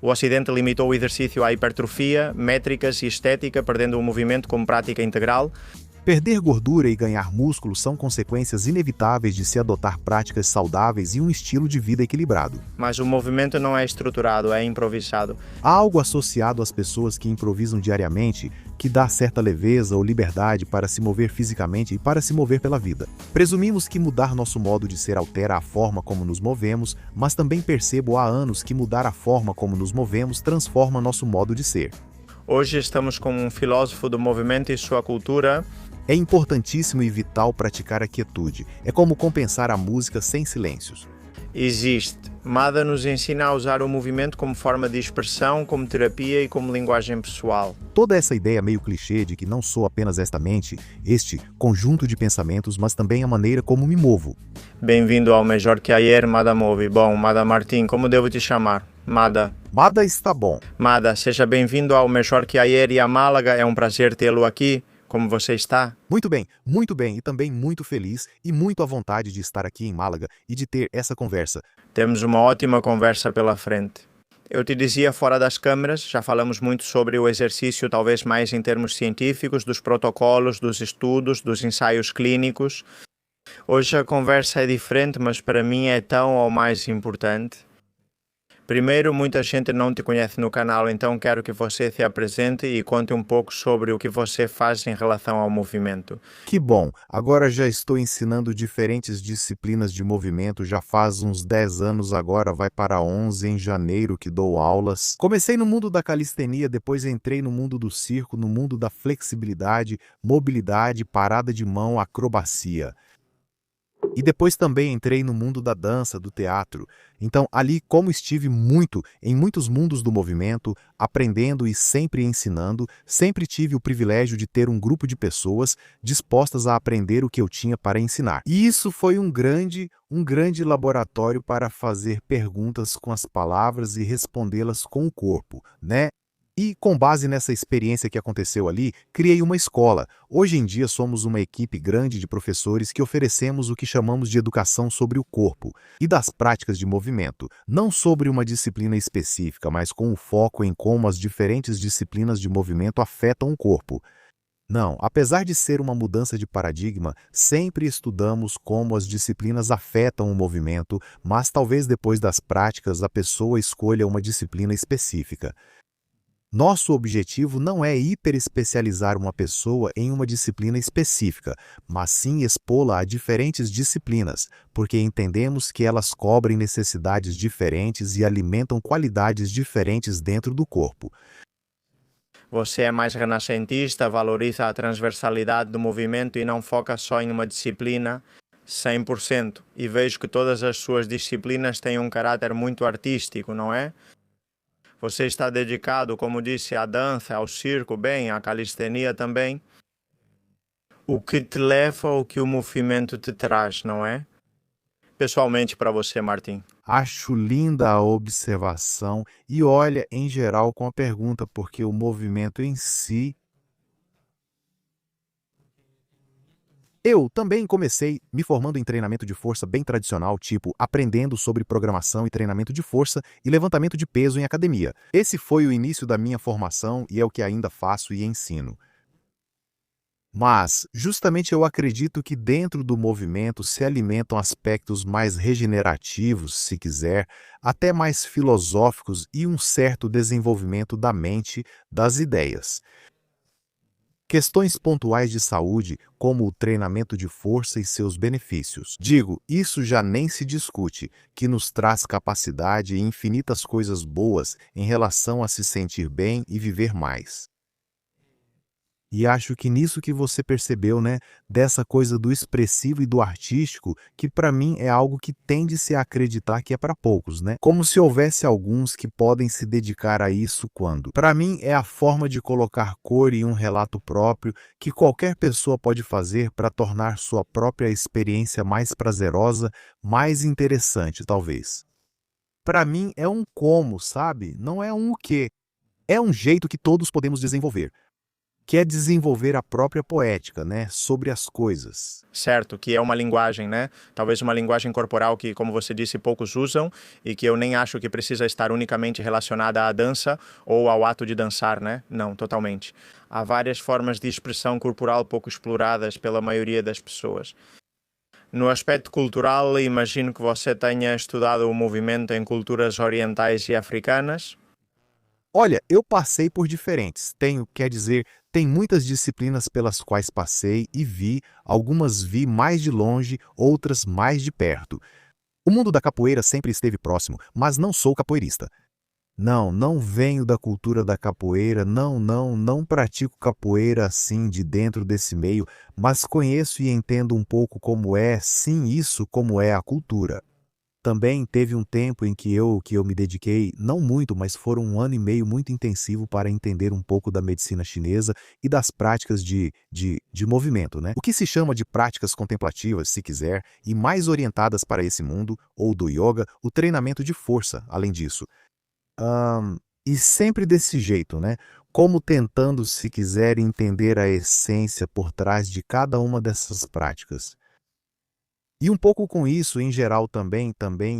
O Ocidente limitou o exercício à hipertrofia, métricas e estética, perdendo o movimento como prática integral. Perder gordura e ganhar músculo são consequências inevitáveis de se adotar práticas saudáveis e um estilo de vida equilibrado. Mas o movimento não é estruturado, é improvisado. Há algo associado às pessoas que improvisam diariamente que dá certa leveza ou liberdade para se mover fisicamente e para se mover pela vida. Presumimos que mudar nosso modo de ser altera a forma como nos movemos, mas também percebo há anos que mudar a forma como nos movemos transforma nosso modo de ser. Hoje estamos com um filósofo do movimento e sua cultura. É importantíssimo e vital praticar a quietude. É como compensar a música sem silêncios. Existe. Mada nos ensina a usar o movimento como forma de expressão, como terapia e como linguagem pessoal. Toda essa ideia meio clichê de que não sou apenas esta mente, este conjunto de pensamentos, mas também a maneira como me movo. Bem-vindo ao Melhor que Ayer, Mada Move. Bom, Mada Martim, como devo te chamar? Mada. Mada está bom. Mada, seja bem-vindo ao Melhor que Ayer e a Málaga. É um prazer tê-lo aqui. Como você está? Muito bem, e também muito feliz e muito à vontade de estar aqui em Málaga e de ter essa conversa. Temos uma ótima conversa pela frente. Eu te dizia fora das câmeras, já falamos muito sobre o exercício, talvez mais em termos científicos, dos protocolos, dos estudos, dos ensaios clínicos. Hoje a conversa é diferente, mas para mim é tão ou mais importante. Primeiro, muita gente não te conhece no canal, então quero que você se apresente e conte um pouco sobre o que você faz em relação ao movimento. Que bom! Agora já estou ensinando diferentes disciplinas de movimento, já faz uns 10 anos, agora vai para 11 em janeiro que dou aulas. Comecei no mundo da calistenia, depois entrei no mundo do circo, no mundo da flexibilidade, mobilidade, parada de mão, acrobacia. E depois também entrei no mundo da dança, do teatro. Então, ali, como estive em muitos mundos do movimento, aprendendo e sempre ensinando, sempre tive o privilégio de ter um grupo de pessoas dispostas a aprender o que eu tinha para ensinar. E isso foi um grande laboratório para fazer perguntas com as palavras e respondê-las com o corpo, né? E, com base nessa experiência que aconteceu ali, criei uma escola. Hoje em dia somos uma equipe grande de professores que oferecemos o que chamamos de educação sobre o corpo e das práticas de movimento, não sobre uma disciplina específica, mas com o foco em como as diferentes disciplinas de movimento afetam o corpo. Não, apesar de ser uma mudança de paradigma, sempre estudamos como as disciplinas afetam o movimento, mas talvez depois das práticas a pessoa escolha uma disciplina específica. Nosso objetivo não é hiperespecializar uma pessoa em uma disciplina específica, mas sim expô-la a diferentes disciplinas, porque entendemos que elas cobrem necessidades diferentes e alimentam qualidades diferentes dentro do corpo. Você é mais renascentista, valoriza a transversalidade do movimento e não foca só em uma disciplina 100%. E vejo que todas as suas disciplinas têm um caráter muito artístico, não é? Você está dedicado, como disse, à dança, ao circo, bem, à calistenia também. O que te leva ao que o movimento te traz, não é? Pessoalmente para você, Martim. Acho linda a observação e olha em geral com a pergunta, porque o movimento em si. Eu também comecei me formando em treinamento de força bem tradicional, tipo aprendendo sobre programação e treinamento de força e levantamento de peso em academia. Esse foi o início da minha formação e é o que ainda faço e ensino. Mas, justamente eu acredito que dentro do movimento se alimentam aspectos mais regenerativos, se quiser, até mais filosóficos e um certo desenvolvimento da mente, das ideias. Questões pontuais de saúde, como o treinamento de força e seus benefícios. Digo, isso já nem se discute, que nos traz capacidade e infinitas coisas boas em relação a se sentir bem e viver mais. E acho que nisso que você percebeu, né, dessa coisa do expressivo e do artístico, que para mim é algo que tende-se a acreditar que é para poucos, né? Como se houvesse alguns que podem se dedicar a isso quando. Para mim é a forma de colocar cor em um relato próprio que qualquer pessoa pode fazer para tornar sua própria experiência mais prazerosa, mais interessante, talvez. Para mim é um como, sabe? Não é um o quê. É um jeito que todos podemos desenvolver. que é desenvolver a própria poética, né, sobre as coisas. Certo, que é uma linguagem, né? Talvez uma linguagem corporal que, como você disse, poucos usam e que eu nem acho que precisa estar unicamente relacionada à dança ou ao ato de dançar, né? Não, totalmente. Há várias formas de expressão corporal pouco exploradas pela maioria das pessoas. No aspecto cultural, imagino que você tenha estudado o movimento em culturas orientais e africanas. Olha, eu passei por diferentes. Quer dizer, tem muitas disciplinas pelas quais passei e vi, algumas vi mais de longe, outras mais de perto. O mundo da capoeira sempre esteve próximo, mas não sou capoeirista. Não, não venho da cultura da capoeira, não pratico capoeira assim de dentro desse meio, mas conheço e entendo um pouco como é, sim, isso como é a cultura. Também teve um tempo em que eu me dediquei, não muito, mas foram 1 ano e meio muito intensivo para entender um pouco da medicina chinesa e das práticas de movimento, né? O que se chama de práticas contemplativas, se quiser, e mais orientadas para esse mundo, ou do yoga, o treinamento de força, além disso. E sempre desse jeito, né? Como tentando, se quiser, entender a essência por trás de cada uma dessas práticas. E um pouco com isso, em geral, também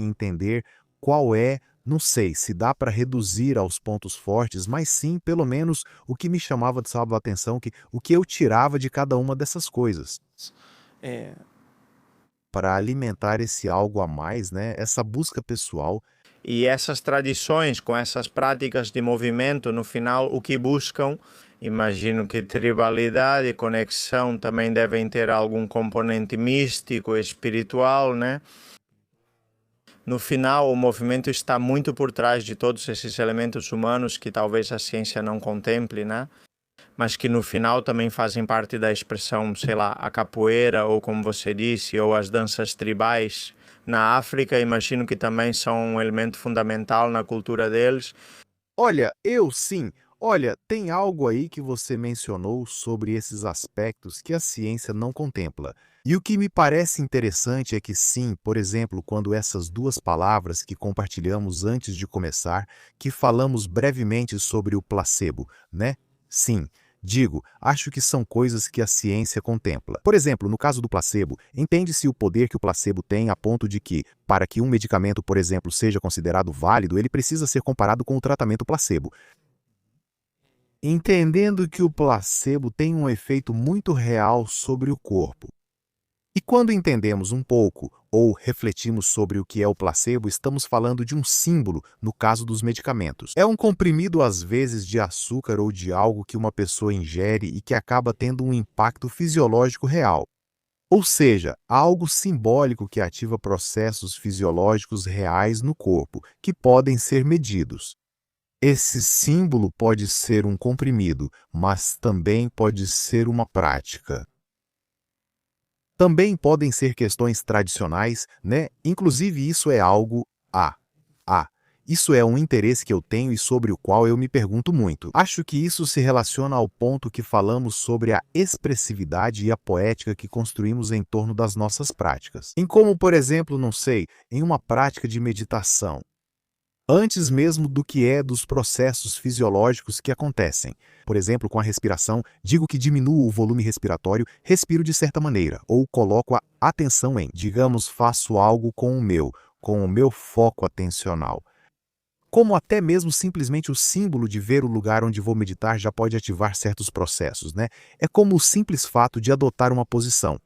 entender qual é, não sei se dá para reduzir aos pontos fortes, mas sim, pelo menos, o que me chamava, sabe, a atenção, o que eu tirava de cada uma dessas coisas. É, Para alimentar esse algo a mais, né? Essa busca pessoal. E essas tradições, com essas práticas de movimento, no final, o que buscam, imagino que tribalidade e conexão também devem ter algum componente místico, espiritual, né? No final, o movimento está muito por trás de todos esses elementos humanos que talvez a ciência não contemple, né? Mas que no final também fazem parte da expressão, sei lá, a capoeira, ou como você disse, ou as danças tribais. Na África, imagino que também são um elemento fundamental na cultura deles. Olha, eu sim. Olha, tem algo aí que você mencionou sobre esses aspectos que a ciência não contempla. E o que me parece interessante é que sim, por exemplo, quando essas duas palavras que compartilhamos antes de começar, que falamos brevemente sobre o placebo, né? Sim, digo, acho que são coisas que a ciência contempla. Por exemplo, no caso do placebo, entende-se o poder que o placebo tem a ponto de que, para que um medicamento, por exemplo, seja considerado válido, ele precisa ser comparado com o tratamento placebo. Entendendo que o placebo tem um efeito muito real sobre o corpo. E quando entendemos um pouco, ou refletimos sobre o que é o placebo, estamos falando de um símbolo, no caso dos medicamentos. É um comprimido, às vezes, de açúcar ou de algo que uma pessoa ingere e que acaba tendo um impacto fisiológico real. Ou seja, algo simbólico que ativa processos fisiológicos reais no corpo, que podem ser medidos. Esse símbolo pode ser um comprimido, mas também pode ser uma prática. Também podem ser questões tradicionais, né? Inclusive isso é algo isso é um interesse que eu tenho e sobre o qual eu me pergunto muito. Acho que isso se relaciona ao ponto que falamos sobre a expressividade e a poética que construímos em torno das nossas práticas. Em como, por exemplo, não sei, em uma prática de meditação. Antes mesmo do que é dos processos fisiológicos que acontecem. Por exemplo, com a respiração, digo que diminuo o volume respiratório, respiro de certa maneira, ou coloco a atenção em, digamos, faço algo com o meu foco atencional. Como até mesmo simplesmente o símbolo de ver o lugar onde vou meditar já pode ativar certos processos, né? É como o simples fato de adotar uma posição.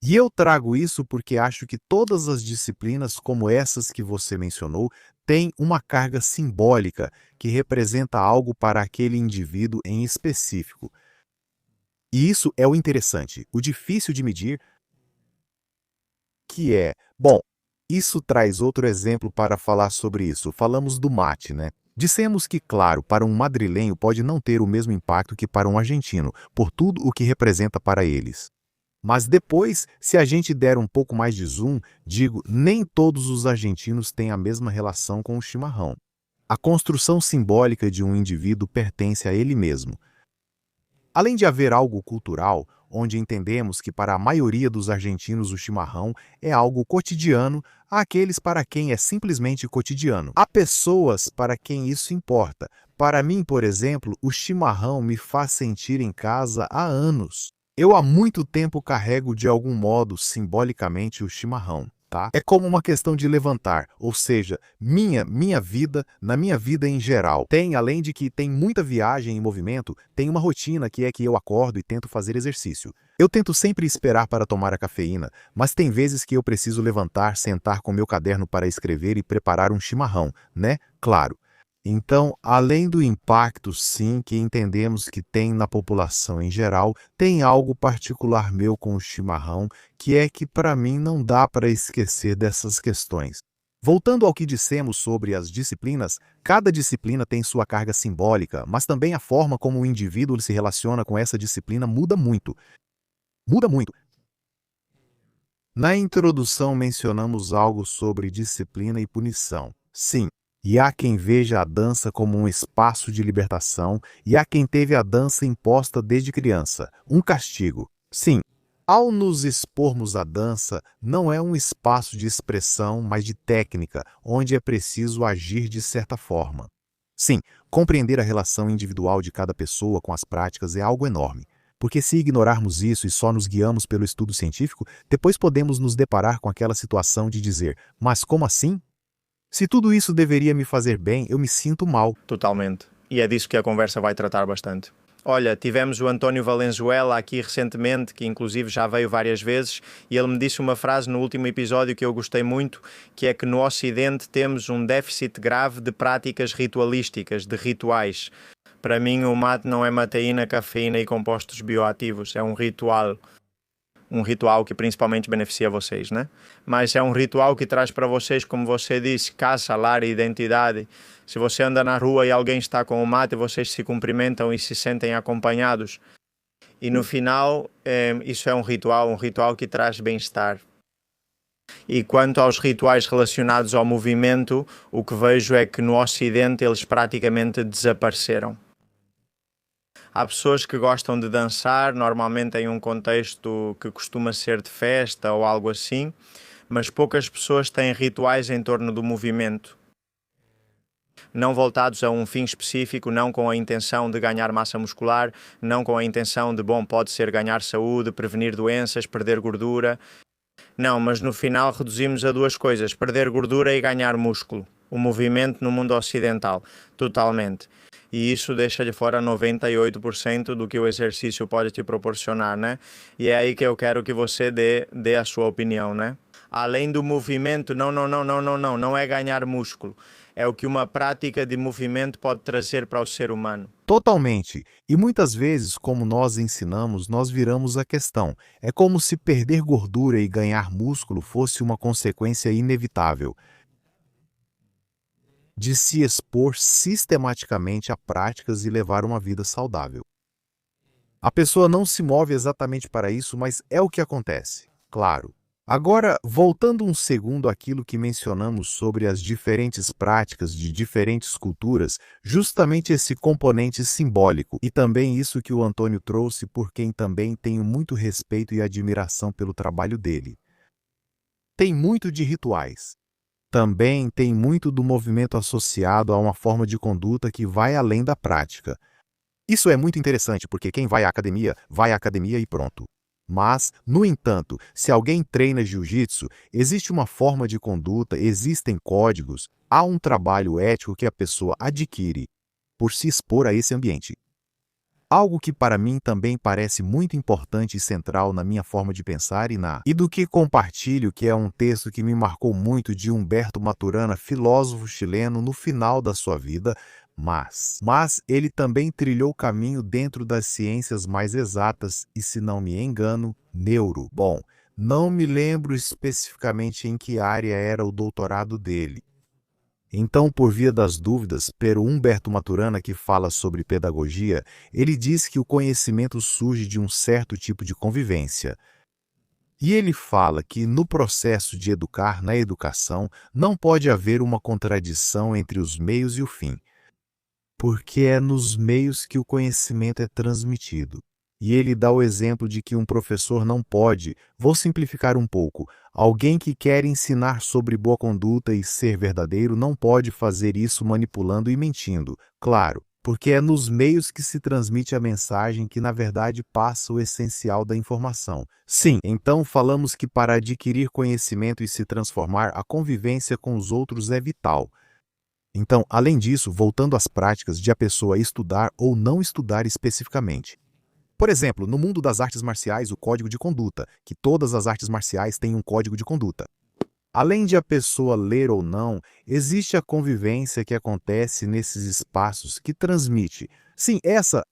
E eu trago isso porque acho que todas as disciplinas como essas que você mencionou têm uma carga simbólica que representa algo para aquele indivíduo em específico. E isso é o interessante, o difícil de medir, que é, bom, isso traz outro exemplo para falar sobre isso. Falamos do mate, né? Dissemos que, claro, para um madrilenho pode não ter o mesmo impacto que para um argentino, por tudo o que representa para eles. Mas depois, se a gente der um pouco mais de zoom, digo, nem todos os argentinos têm a mesma relação com o chimarrão. A construção simbólica de um indivíduo pertence a ele mesmo. Além de haver algo cultural, onde entendemos que para a maioria dos argentinos o chimarrão é algo cotidiano, há aqueles para quem é simplesmente cotidiano. Há pessoas para quem isso importa, Para mim, por exemplo, o chimarrão me faz sentir em casa há anos. Eu há muito tempo carrego de algum modo, simbolicamente, o chimarrão, tá? É como uma questão de levantar, ou seja, minha vida, na minha vida em geral. Além de que tem muita viagem e movimento, tem uma rotina que é que eu acordo e tento fazer exercício. Eu tento sempre esperar para tomar a cafeína, mas tem vezes que eu preciso levantar, sentar com meu caderno para escrever e preparar um chimarrão, né? Claro. Então, além do impacto, sim, que entendemos que tem na população em geral, tem algo particular meu com o chimarrão, que é que para mim não dá para esquecer dessas questões. Voltando ao que dissemos sobre as disciplinas, cada disciplina tem sua carga simbólica, mas também a forma como o indivíduo se relaciona com essa disciplina muda muito. Muda muito. Na introdução mencionamos algo sobre disciplina e punição. Sim. E há quem veja a dança como um espaço de libertação, e há quem teve a dança imposta desde criança, um castigo. Sim, ao nos expormos à dança, não é um espaço de expressão, mas de técnica, onde é preciso agir de certa forma. Sim, compreender a relação individual de cada pessoa com as práticas é algo enorme. Porque se ignorarmos isso e só nos guiamos pelo estudo científico, depois podemos nos deparar com aquela situação de dizer, mas como assim? Se tudo isso deveria me fazer bem, eu me sinto mal. Totalmente. E é disso que a conversa vai tratar bastante. Olha, tivemos o António Valenzuela aqui recentemente, que inclusive já veio várias vezes, e ele me disse uma frase no último episódio que eu gostei muito, que é que no Ocidente temos um déficit grave de práticas ritualísticas, de rituais. Para mim, o mate não é mateína, cafeína e compostos bioativos, é um ritual. Um ritual que principalmente beneficia vocês, né? Mas é um ritual que traz para vocês, como você disse, caça, lar e identidade. Se você anda na rua e alguém está com o mate, vocês se cumprimentam e se sentem acompanhados. E no final, isso é um ritual que traz bem-estar. E quanto aos rituais relacionados ao movimento, o que vejo é que no Ocidente eles praticamente desapareceram. Há pessoas que gostam de dançar, normalmente em um contexto que costuma ser de festa ou algo assim, mas poucas pessoas têm rituais em torno do movimento. Não voltados a um fim específico, não com a intenção de ganhar massa muscular, não com a intenção de, pode ser ganhar saúde, prevenir doenças, perder gordura. Não, mas no final reduzimos a duas coisas, perder gordura e ganhar músculo. O movimento no mundo ocidental, totalmente. E isso deixa de fora 98% do que o exercício pode te proporcionar, né? E é aí que eu quero que você dê a sua opinião, né? Além do movimento, não é ganhar músculo. É o que uma prática de movimento pode trazer para o ser humano. Totalmente. E muitas vezes, como nós ensinamos, nós viramos a questão. É como se perder gordura e ganhar músculo fosse uma consequência inevitável de se expor sistematicamente a práticas e levar uma vida saudável. A pessoa não se move exatamente para isso, mas é o que acontece, claro. Agora, voltando um segundo àquilo que mencionamos sobre as diferentes práticas de diferentes culturas, justamente esse componente simbólico, e também isso que o Antônio trouxe, por quem também tenho muito respeito e admiração pelo trabalho dele. Tem muito de rituais. Também tem muito do movimento associado a uma forma de conduta que vai além da prática. Isso é muito interessante porque quem vai à academia e pronto. Mas, no entanto, se alguém treina jiu-jitsu, existe uma forma de conduta, existem códigos, há um trabalho ético que a pessoa adquire por se expor a esse ambiente. Algo que para mim também parece muito importante e central na minha forma de pensar e do que compartilho, que é um texto que me marcou muito de Humberto Maturana, filósofo chileno, no final da sua vida, mas ele também trilhou caminho dentro das ciências mais exatas e, se não me engano, neuro. Bom, não me lembro especificamente em que área era o doutorado dele. Então, por via das dúvidas, pero Humberto Maturana, que fala sobre pedagogia, ele diz que o conhecimento surge de um certo tipo de convivência. E ele fala que no processo de educar, na educação, não pode haver uma contradição entre os meios e o fim, porque é nos meios que o conhecimento é transmitido. E ele dá o exemplo de que um professor não pode, vou simplificar um pouco, alguém que quer ensinar sobre boa conduta e ser verdadeiro não pode fazer isso manipulando e mentindo. Claro, Porque é nos meios que se transmite a mensagem que, na verdade, passa o essencial da informação. Sim, então falamos que para adquirir conhecimento e se transformar, a convivência com os outros é vital. Então, além disso, voltando às práticas de a pessoa estudar ou não estudar especificamente. Por exemplo, no mundo das artes marciais, o código de conduta, que todas as artes marciais têm um código de conduta. Além de a pessoa ler ou não, existe a convivência que acontece nesses espaços que transmite. Sim, essa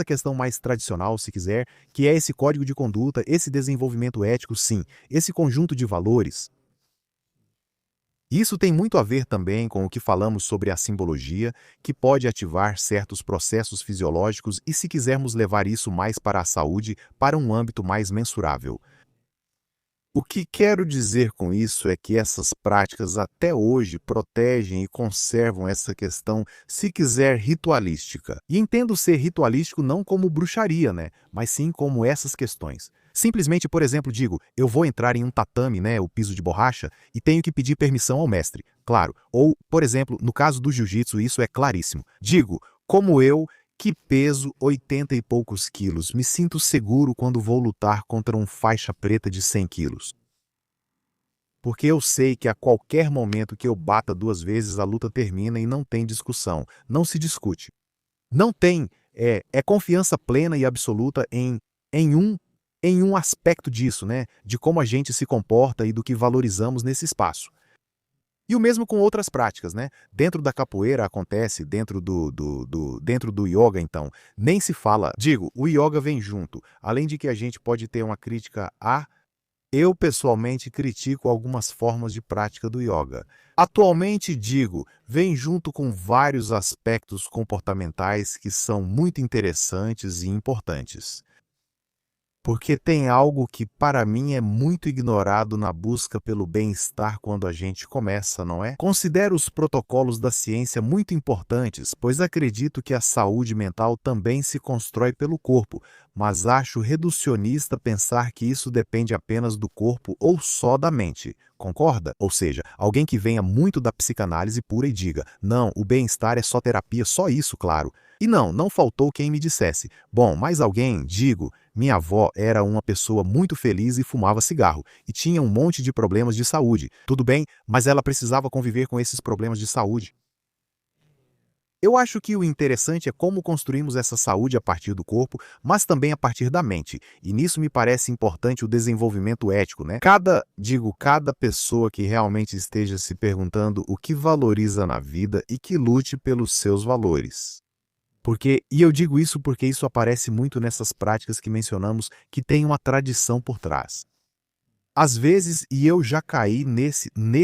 questão mais tradicional, se quiser, que é esse código de conduta, esse desenvolvimento ético, sim, esse conjunto de valores. Isso tem muito a ver também com o que falamos sobre a simbologia, que pode ativar certos processos fisiológicos e, se quisermos levar isso mais para a saúde, para um âmbito mais mensurável. O que quero dizer com isso é que essas práticas até hoje protegem e conservam essa questão, se quiser, ritualística. E entendo ser ritualístico não como bruxaria, né? Mas sim como essas questões. Simplesmente, por exemplo, digo, eu vou entrar em um tatame, né, o piso de borracha, e tenho que pedir permissão ao mestre, claro. Ou, por exemplo, no caso do jiu-jitsu, isso é claríssimo. Digo, como eu, que peso 80 e poucos quilos, me sinto seguro quando vou lutar contra um faixa preta de 100 quilos. Porque eu sei que a qualquer momento que eu bata 2 vezes, a luta termina e não tem discussão, não se discute. Não tem, é confiança plena e absoluta em um, em um aspecto disso, né? De como a gente se comporta e do que valorizamos nesse espaço. E o mesmo com outras práticas, né? Dentro da capoeira acontece, dentro do yoga, então, nem se fala. Digo, o yoga vem junto. Além de que a gente pode ter uma crítica a... Eu, pessoalmente, critico algumas formas de prática do yoga. Atualmente, digo, vem junto com vários aspectos comportamentais que são muito interessantes e importantes. Porque tem algo que, para mim, é muito ignorado na busca pelo bem-estar quando a gente começa, não é? Considero os protocolos da ciência muito importantes, pois acredito que a saúde mental também se constrói pelo corpo, mas acho reducionista pensar que isso depende apenas do corpo ou só da mente. Concorda? Ou seja, alguém que venha muito da psicanálise pura e diga, não, o bem-estar é só terapia, só isso, claro. E não faltou quem me dissesse, bom, mas alguém, digo, minha avó era uma pessoa muito feliz e fumava cigarro, e tinha um monte de problemas de saúde. Tudo bem, mas ela precisava conviver com esses problemas de saúde. Eu acho que o interessante é como construímos essa saúde a partir do corpo, mas também a partir da mente. E nisso me parece importante o desenvolvimento ético, né? Cada pessoa que realmente esteja se perguntando o que valoriza na vida e que lute pelos seus valores. E eu digo isso porque isso aparece muito nessas práticas que mencionamos que tem uma tradição por trás. Às vezes, e eu já caí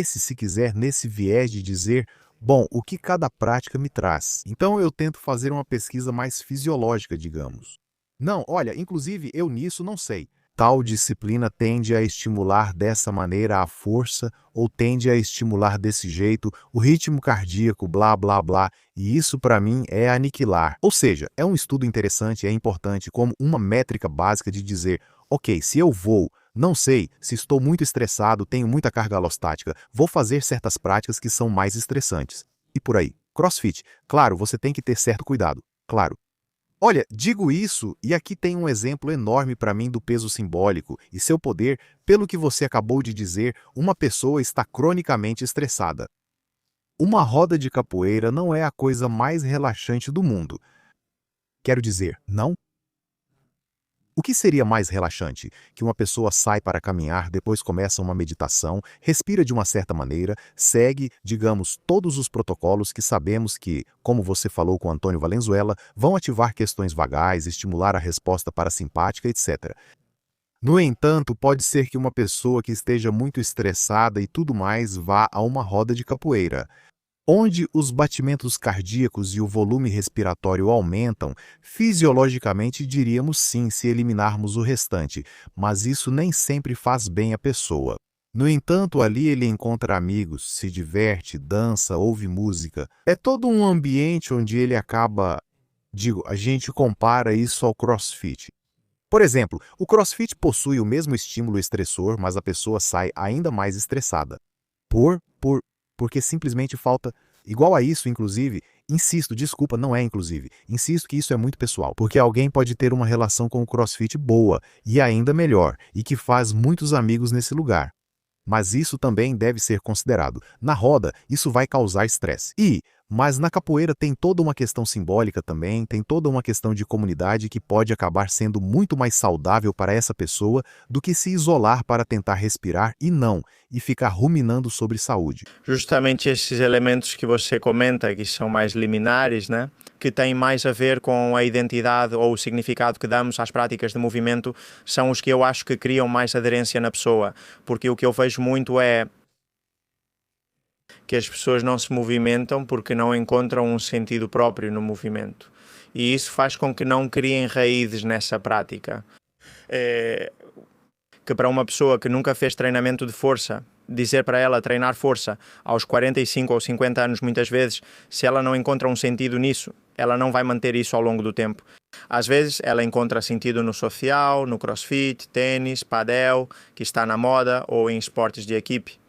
se quiser, nesse viés de dizer, bom, o que cada prática me traz. Então eu tento fazer uma pesquisa mais fisiológica, digamos. Não, olha, inclusive eu nisso não sei. Tal disciplina tende a estimular dessa maneira a força ou tende a estimular desse jeito o ritmo cardíaco, blá, blá, blá, e isso para mim é aniquilar. Ou seja, é um estudo interessante e é importante como uma métrica básica de dizer, ok, se eu vou, não sei, se estou muito estressado, tenho muita carga alostática, vou fazer certas práticas que são mais estressantes. E por aí. CrossFit, claro, você tem que ter certo cuidado, claro. Olha, digo isso e aqui tem um exemplo enorme para mim do peso simbólico e seu poder, pelo que você acabou de dizer, uma pessoa está cronicamente estressada. Uma roda de capoeira não é a coisa mais relaxante do mundo. Quero dizer, não? O que seria mais relaxante? Que uma pessoa sai para caminhar, depois começa uma meditação, respira de uma certa maneira, segue, digamos, todos os protocolos que sabemos que, como você falou com Antônio Valenzuela, vão ativar questões vagais, estimular a resposta parasimpática, etc. No entanto, pode ser que uma pessoa que esteja muito estressada e tudo mais vá a uma roda de capoeira, onde os batimentos cardíacos e o volume respiratório aumentam, fisiologicamente diríamos sim se eliminarmos o restante, mas isso nem sempre faz bem à pessoa. No entanto, ali ele encontra amigos, se diverte, dança, ouve música. É todo um ambiente onde ele acaba... a gente compara isso ao CrossFit. Por exemplo, o CrossFit possui o mesmo estímulo estressor, mas a pessoa sai ainda mais estressada. Porque simplesmente falta, igual a isso, inclusive, Insisto, desculpa, não é inclusive. Insisto que isso é muito pessoal, porque alguém pode ter uma relação com o CrossFit boa e ainda melhor, e que faz muitos amigos nesse lugar. Mas isso também deve ser considerado. Na roda, isso vai causar estresse. Mas na capoeira tem toda uma questão simbólica também, tem toda uma questão de comunidade que pode acabar sendo muito mais saudável para essa pessoa do que se isolar para tentar respirar e ficar ruminando sobre saúde. Justamente esses elementos que você comenta, que são mais liminares, né? Que têm mais a ver com a identidade ou o significado que damos às práticas de movimento, são os que eu acho que criam mais aderência na pessoa. Porque o que eu vejo muito é que as pessoas não se movimentam porque não encontram um sentido próprio no movimento. E isso faz com que não criem raízes nessa prática. Que para uma pessoa que nunca fez treinamento de força, dizer para ela treinar força aos 45 ou 50 anos, muitas vezes, se ela não encontra um sentido nisso, ela não vai manter isso ao longo do tempo. Às vezes ela encontra sentido no social, no crossfit, tênis, padel, que está na moda, ou em esportes de equipe.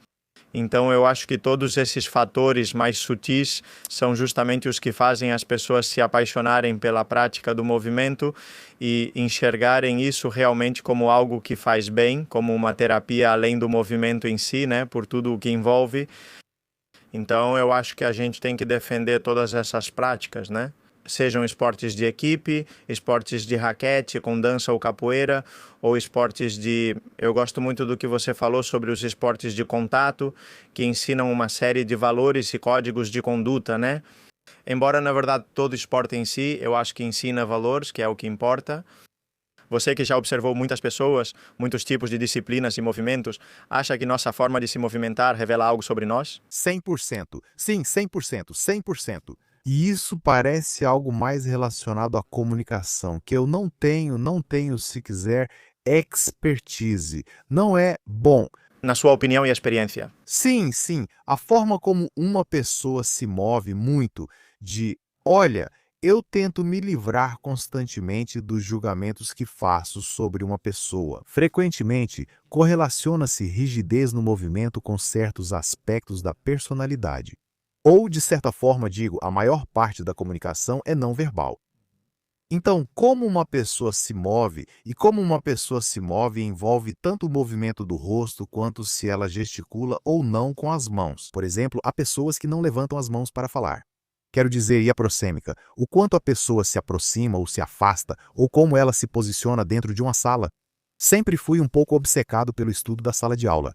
Então eu acho que todos esses fatores mais sutis são justamente os que fazem as pessoas se apaixonarem pela prática do movimento e enxergarem isso realmente como algo que faz bem, como uma terapia além do movimento em si, né, por tudo o que envolve. Então eu acho que a gente tem que defender todas essas práticas, né? Sejam esportes de equipe, esportes de raquete, com dança ou capoeira, ou esportes de... Eu gosto muito do que você falou sobre os esportes de contato, que ensinam uma série de valores e códigos de conduta, né? Embora, na verdade, todo esporte em si, eu acho que ensina valores, que é o que importa. Você que já observou muitas pessoas, muitos tipos de disciplinas e movimentos, acha que nossa forma de se movimentar revela algo sobre nós? 100%. Sim, 100%, 100%. E isso parece algo mais relacionado à comunicação, que eu não tenho, se quiser, expertise. Não é bom. Na sua opinião e experiência? Sim, a forma como uma pessoa se move muito olha, eu tento me livrar constantemente dos julgamentos que faço sobre uma pessoa. Frequentemente, correlaciona-se rigidez no movimento com certos aspectos da personalidade. Ou, de certa forma, digo, a maior parte da comunicação é não verbal. Então, como uma pessoa se move e como uma pessoa se move envolve tanto o movimento do rosto quanto se ela gesticula ou não com as mãos. Por exemplo, há pessoas que não levantam as mãos para falar. Quero dizer, e a prosêmica, o quanto a pessoa se aproxima ou se afasta, ou como ela se posiciona dentro de uma sala. Sempre fui um pouco obcecado pelo estudo da sala de aula.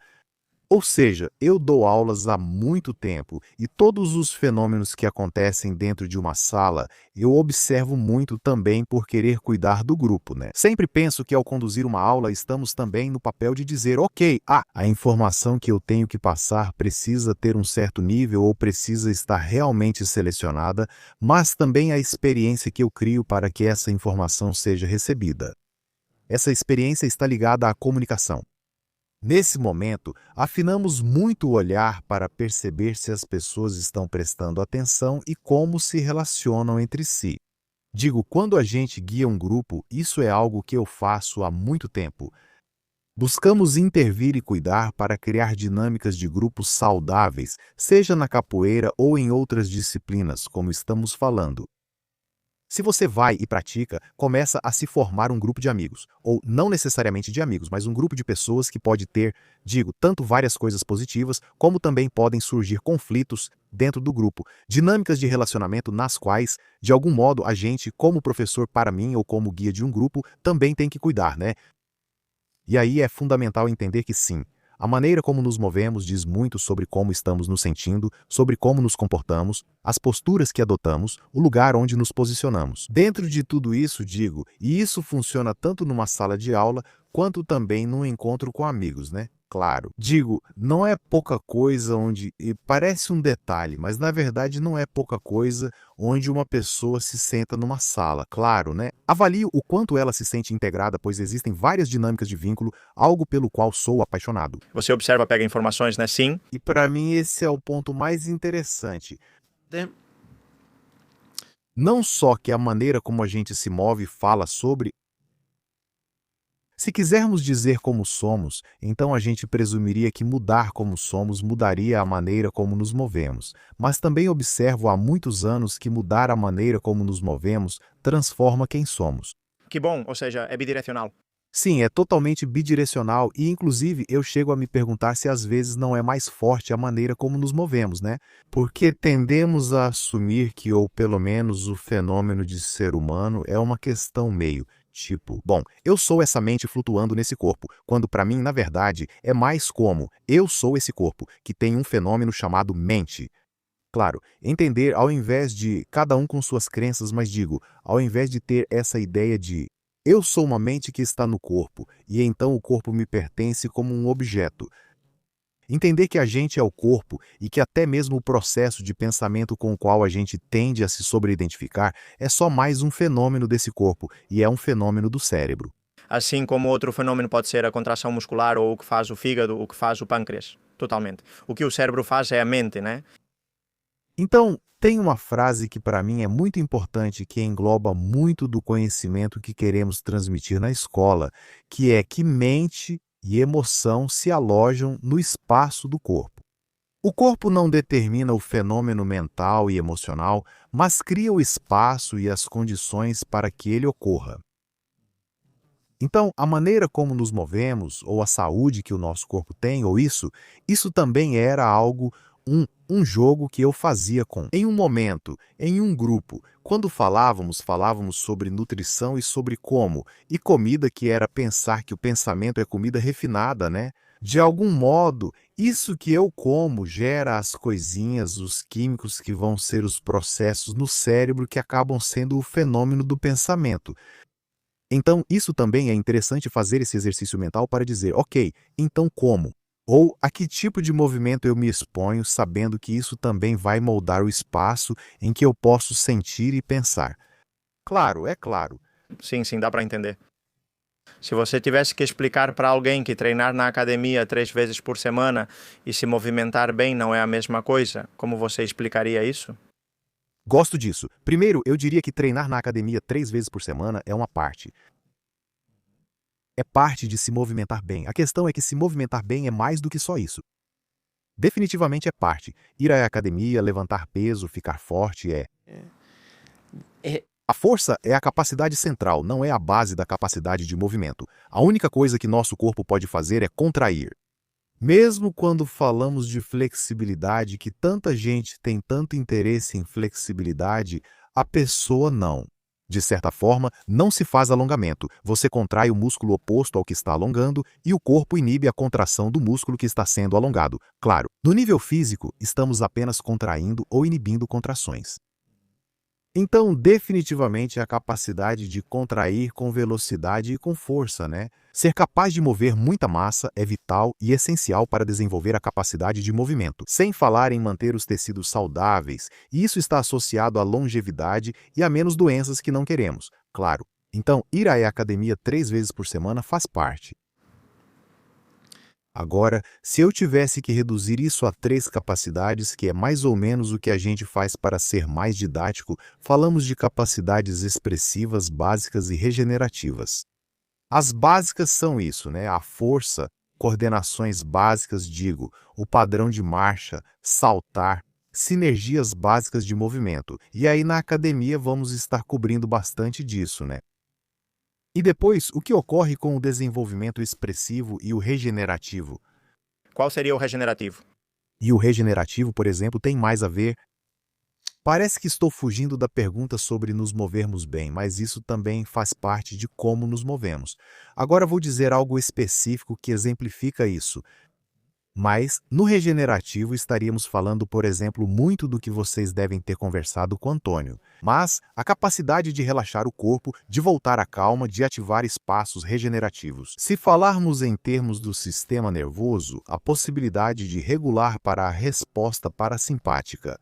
Ou seja, eu dou aulas há muito tempo e todos os fenômenos que acontecem dentro de uma sala eu observo muito também por querer cuidar do grupo, né? Sempre penso que ao conduzir uma aula estamos também no papel de dizer, ok, a informação que eu tenho que passar precisa ter um certo nível ou precisa estar realmente selecionada, mas também a experiência que eu crio para que essa informação seja recebida. Essa experiência está ligada à comunicação. Nesse momento, afinamos muito o olhar para perceber se as pessoas estão prestando atenção e como se relacionam entre si. Digo, quando a gente guia um grupo, isso é algo que eu faço há muito tempo. Buscamos intervir e cuidar para criar dinâmicas de grupos saudáveis, seja na capoeira ou em outras disciplinas, como estamos falando. Se você vai e pratica, começa a se formar um grupo de amigos, ou não necessariamente de amigos, mas um grupo de pessoas que pode ter, tanto várias coisas positivas, como também podem surgir conflitos dentro do grupo, dinâmicas de relacionamento nas quais, de algum modo, a gente, como professor para mim ou como guia de um grupo, também tem que cuidar, né? E aí é fundamental entender que sim, a maneira como nos movemos diz muito sobre como estamos nos sentindo, sobre como nos comportamos, as posturas que adotamos, o lugar onde nos posicionamos. Dentro de tudo isso, e isso funciona tanto numa sala de aula, quanto também num encontro com amigos, né? Claro. Não é pouca coisa e parece um detalhe, mas na verdade não é pouca coisa onde uma pessoa se senta numa sala, claro, né? Avalie o quanto ela se sente integrada, pois existem várias dinâmicas de vínculo, algo pelo qual sou apaixonado. Você observa, pega informações, né? Sim. E para mim esse é o ponto mais interessante. Não só que a maneira como a gente se move fala sobre Se quisermos dizer como somos, então a gente presumiria que mudar como somos mudaria a maneira como nos movemos. Mas também observo há muitos anos que mudar a maneira como nos movemos transforma quem somos. Que bom, ou seja, é bidirecional. Sim, é totalmente bidirecional e, inclusive, eu chego a me perguntar se às vezes não é mais forte a maneira como nos movemos, né? Porque tendemos a assumir que, ou pelo menos o fenômeno de ser humano, é uma questão meio tipo, bom, eu sou essa mente flutuando nesse corpo, quando para mim, na verdade, é mais como eu sou esse corpo, que tem um fenômeno chamado mente. Claro, entender ao invés de cada um com suas crenças, mas digo, ao invés de ter essa ideia de eu sou uma mente que está no corpo e então o corpo me pertence como um objeto. Entender que a gente é o corpo e que até mesmo o processo de pensamento com o qual a gente tende a se sobreidentificar é só mais um fenômeno desse corpo e é um fenômeno do cérebro. Assim como outro fenômeno pode ser a contração muscular ou o que faz o fígado, o que faz o pâncreas. Totalmente. O que o cérebro faz é a mente, né? Então, tem uma frase que para mim é muito importante, que engloba muito do conhecimento que queremos transmitir na escola, que é que mente e emoção se alojam no espaço do corpo. O corpo não determina o fenômeno mental e emocional, mas cria o espaço e as condições para que ele ocorra. Então, a maneira como nos movemos, ou a saúde que o nosso corpo tem, ou isso também era algo, um jogo que eu fazia em um momento, em um grupo. Quando falávamos sobre nutrição e sobre como, e comida que era pensar que o pensamento é comida refinada, né? De algum modo, isso que eu como gera as coisinhas, os químicos que vão ser os processos no cérebro que acabam sendo o fenômeno do pensamento. Então, isso também é interessante fazer esse exercício mental para dizer, ok, então como? Ou a que tipo de movimento eu me exponho, sabendo que isso também vai moldar o espaço em que eu posso sentir e pensar. Claro, é claro. Sim, sim, dá para entender. Se você tivesse que explicar para alguém que treinar na academia 3 vezes por semana e se movimentar bem não é a mesma coisa, como você explicaria isso? Gosto disso. Primeiro, eu diria que treinar na academia 3 vezes por semana é uma parte. É parte de se movimentar bem. A questão é que se movimentar bem é mais do que só isso. Definitivamente é parte. Ir à academia, levantar peso, ficar forte É. A força é a capacidade central, não é a base da capacidade de movimento. A única coisa que nosso corpo pode fazer é contrair. Mesmo quando falamos de flexibilidade, que tanta gente tem tanto interesse em flexibilidade, a pessoa não. De certa forma, não se faz alongamento. Você contrai o músculo oposto ao que está alongando e o corpo inibe a contração do músculo que está sendo alongado. Claro, no nível físico, estamos apenas contraindo ou inibindo contrações. Então, definitivamente, a capacidade de contrair com velocidade e com força, né? Ser capaz de mover muita massa é vital e essencial para desenvolver a capacidade de movimento, sem falar em manter os tecidos saudáveis, e isso está associado à longevidade e a menos doenças que não queremos, claro. Então, ir à academia 3 vezes por semana faz parte. Agora, se eu tivesse que reduzir isso a 3 capacidades, que é mais ou menos o que a gente faz para ser mais didático, falamos de capacidades expressivas, básicas e regenerativas. As básicas são isso, né? A força, coordenações básicas, digo, o padrão de marcha, saltar, sinergias básicas de movimento. E aí na academia vamos estar cobrindo bastante disso, né? E depois, o que ocorre com o desenvolvimento expressivo e o regenerativo? Qual seria o regenerativo? E o regenerativo, por exemplo, tem mais a ver. Parece que estou fugindo da pergunta sobre nos movermos bem, mas isso também faz parte de como nos movemos. Agora vou dizer algo específico que exemplifica isso. Mas, no regenerativo, estaríamos falando, por exemplo, muito do que vocês devem ter conversado com Antônio. Mas, a capacidade de relaxar o corpo, de voltar à calma, de ativar espaços regenerativos. Se falarmos em termos do sistema nervoso, a possibilidade de regular para a resposta parasimpática.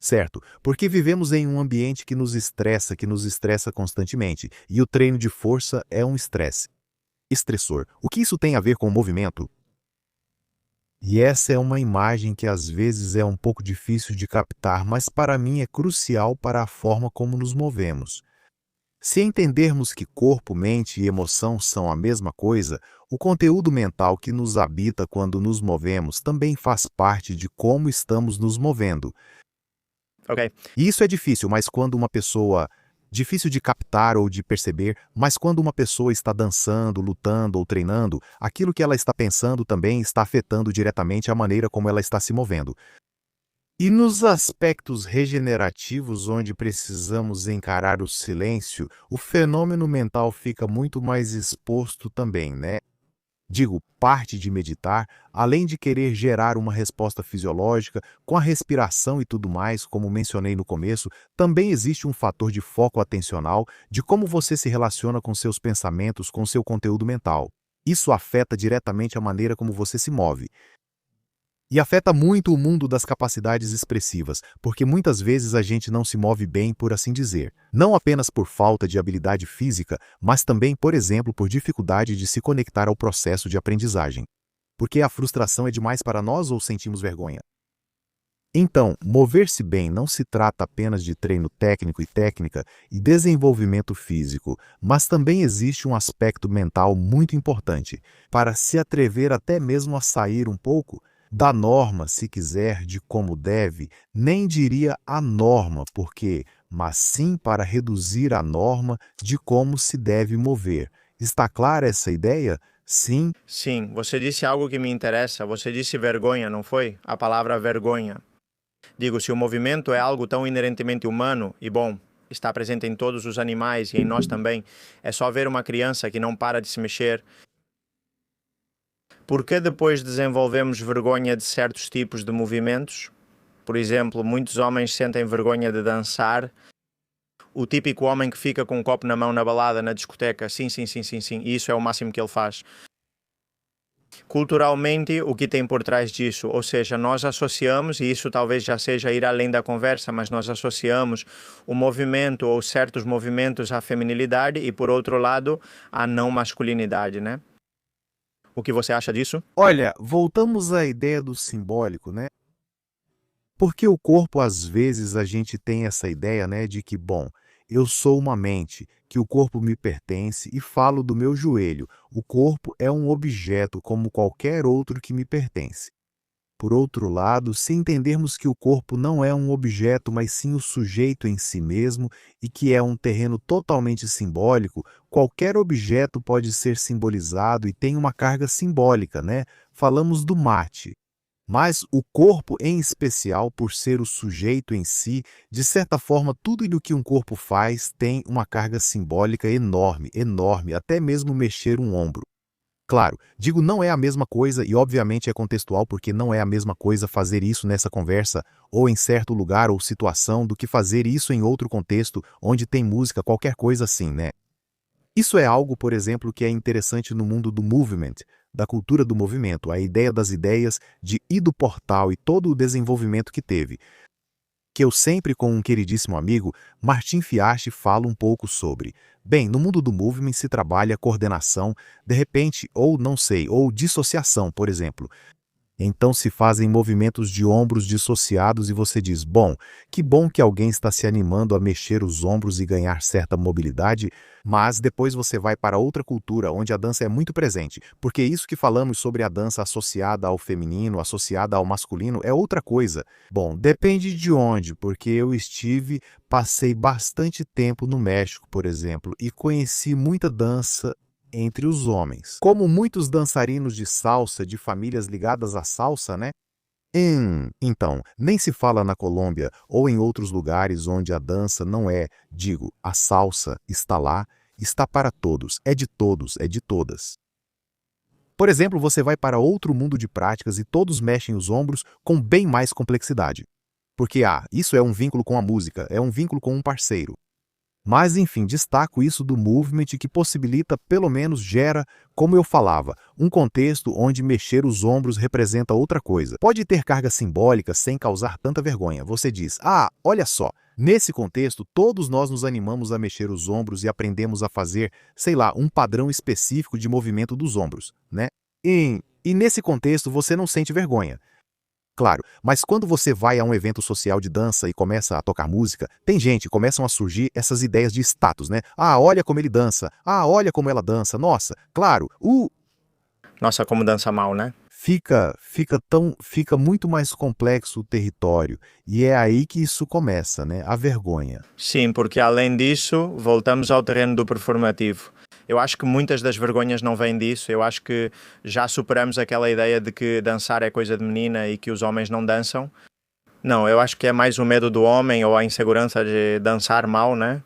Certo, porque vivemos em um ambiente que nos estressa constantemente, e o treino de força é um estressor. O que isso tem a ver com o movimento? E essa é uma imagem que às vezes é um pouco difícil de captar, mas para mim é crucial para a forma como nos movemos. Se entendermos que corpo, mente e emoção são a mesma coisa, o conteúdo mental que nos habita quando nos movemos também faz parte de como estamos nos movendo. Ok. E isso é difícil, mas quando uma pessoa difícil de captar ou de perceber, mas quando uma pessoa está dançando, lutando ou treinando, aquilo que ela está pensando também está afetando diretamente a maneira como ela está se movendo. E nos aspectos regenerativos, onde precisamos encarar o silêncio, o fenômeno mental fica muito mais exposto também, né? Digo, parte de meditar, além de querer gerar uma resposta fisiológica, com a respiração e tudo mais, como mencionei no começo, também existe um fator de foco atencional de como você se relaciona com seus pensamentos, com seu conteúdo mental. Isso afeta diretamente a maneira como você se move. E afeta muito o mundo das capacidades expressivas, porque muitas vezes a gente não se move bem, por assim dizer. Não apenas por falta de habilidade física, mas também, por exemplo, por dificuldade de se conectar ao processo de aprendizagem. Porque a frustração é demais para nós ou sentimos vergonha? Então, mover-se bem não se trata apenas de treino técnico e técnica e desenvolvimento físico, mas também existe um aspecto mental muito importante, para se atrever até mesmo a sair um pouco da norma, se quiser, de como deve, nem diria a norma, porque, mas sim para reduzir a norma de como se deve mover. Está clara essa ideia? Sim. Sim, você disse algo que me interessa. Você disse vergonha, não foi? A palavra vergonha. Digo, se o movimento é algo tão inerentemente humano e bom, está presente em todos os animais e em nós também, é só ver uma criança que não para de se mexer. Por que depois desenvolvemos vergonha de certos tipos de movimentos? Por exemplo, muitos homens sentem vergonha de dançar. O típico homem que fica com um copo na mão na balada, na discoteca, sim, e isso é o máximo que ele faz. Culturalmente, o que tem por trás disso? Ou seja, nós associamos, e isso talvez já seja ir além da conversa, mas nós associamos o movimento ou certos movimentos à feminilidade e, por outro lado, à não masculinidade, né? O que você acha disso? Olha, voltamos à ideia do simbólico, né? Porque o corpo, às vezes, a gente tem essa ideia, né, de que, bom, eu sou uma mente, que o corpo me pertence e falo do meu joelho. O corpo é um objeto como qualquer outro que me pertence. Por outro lado, se entendermos que o corpo não é um objeto, mas sim o sujeito em si mesmo e que é um terreno totalmente simbólico, qualquer objeto pode ser simbolizado e tem uma carga simbólica, né? Falamos do mate. Mas o corpo, em especial, por ser o sujeito em si, de certa forma, tudo o que um corpo faz tem uma carga simbólica enorme, enorme, até mesmo mexer um ombro. Claro, digo não é a mesma coisa e obviamente é contextual porque não é a mesma coisa fazer isso nessa conversa ou em certo lugar ou situação do que fazer isso em outro contexto onde tem música, qualquer coisa assim, né? Isso é algo, por exemplo, que é interessante no mundo do movement, da cultura do movimento, a ideia das ideias de ir do portal e todo o desenvolvimento que teve, que eu sempre com um queridíssimo amigo, Martin Fiache, falo um pouco sobre. Bem, no mundo do movement se trabalha coordenação, de repente, ou não sei, ou dissociação, por exemplo. Então se fazem movimentos de ombros dissociados e você diz, bom que alguém está se animando a mexer os ombros e ganhar certa mobilidade, mas depois você vai para outra cultura onde a dança é muito presente, porque isso que falamos sobre a dança associada ao feminino, associada ao masculino, é outra coisa. Bom, depende de onde, porque passei bastante tempo no México, por exemplo, e conheci muita dança entre os homens. Como muitos dançarinos de salsa de famílias ligadas à salsa, né? Então, nem se fala na Colômbia ou em outros lugares onde a dança não é, digo, a salsa está lá, está para todos, é de todos, é de todas. Por exemplo, você vai para outro mundo de práticas e todos mexem os ombros com bem mais complexidade. Porque, isso é um vínculo com a música, é um vínculo com um parceiro. Mas, enfim, destaco isso do movement que possibilita, pelo menos gera, como eu falava, um contexto onde mexer os ombros representa outra coisa. Pode ter carga simbólica sem causar tanta vergonha. Você diz, olha só, nesse contexto todos nós nos animamos a mexer os ombros e aprendemos a fazer, sei lá, um padrão específico de movimento dos ombros, né? E nesse contexto você não sente vergonha. claro. Mas quando você vai a um evento social de dança e começa a tocar música, tem gente, começam a surgir essas ideias de status, né? Ah, olha como ele dança. Ah, olha como ela dança. Nossa, claro, Nossa, como dança mal, né? fica muito mais complexo o território. E é aí que isso começa, né? A vergonha. Sim, porque além disso, voltamos ao terreno do performativo. Eu acho que muitas das vergonhas não vêm disso. Eu acho que já superamos aquela ideia de que dançar é coisa de menina e que os homens não dançam. Não, eu acho que é mais o medo do homem ou a insegurança de dançar mal, né?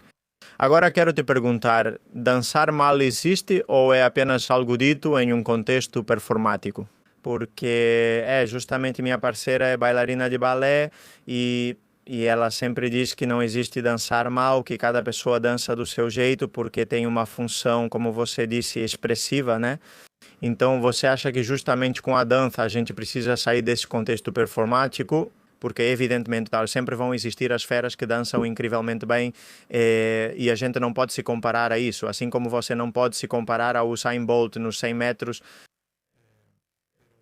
Agora quero te perguntar, dançar mal existe ou é apenas algo dito em um contexto performático? Porque justamente minha parceira é bailarina de balé e ela sempre diz que não existe dançar mal, que cada pessoa dança do seu jeito porque tem uma função, como você disse, expressiva, né? Então você acha que justamente com a dança a gente precisa sair desse contexto performático? Porque evidentemente sempre vão existir as feras que dançam incrivelmente bem e a gente não pode se comparar a isso, assim como você não pode se comparar ao Usain Bolt nos 100 metros.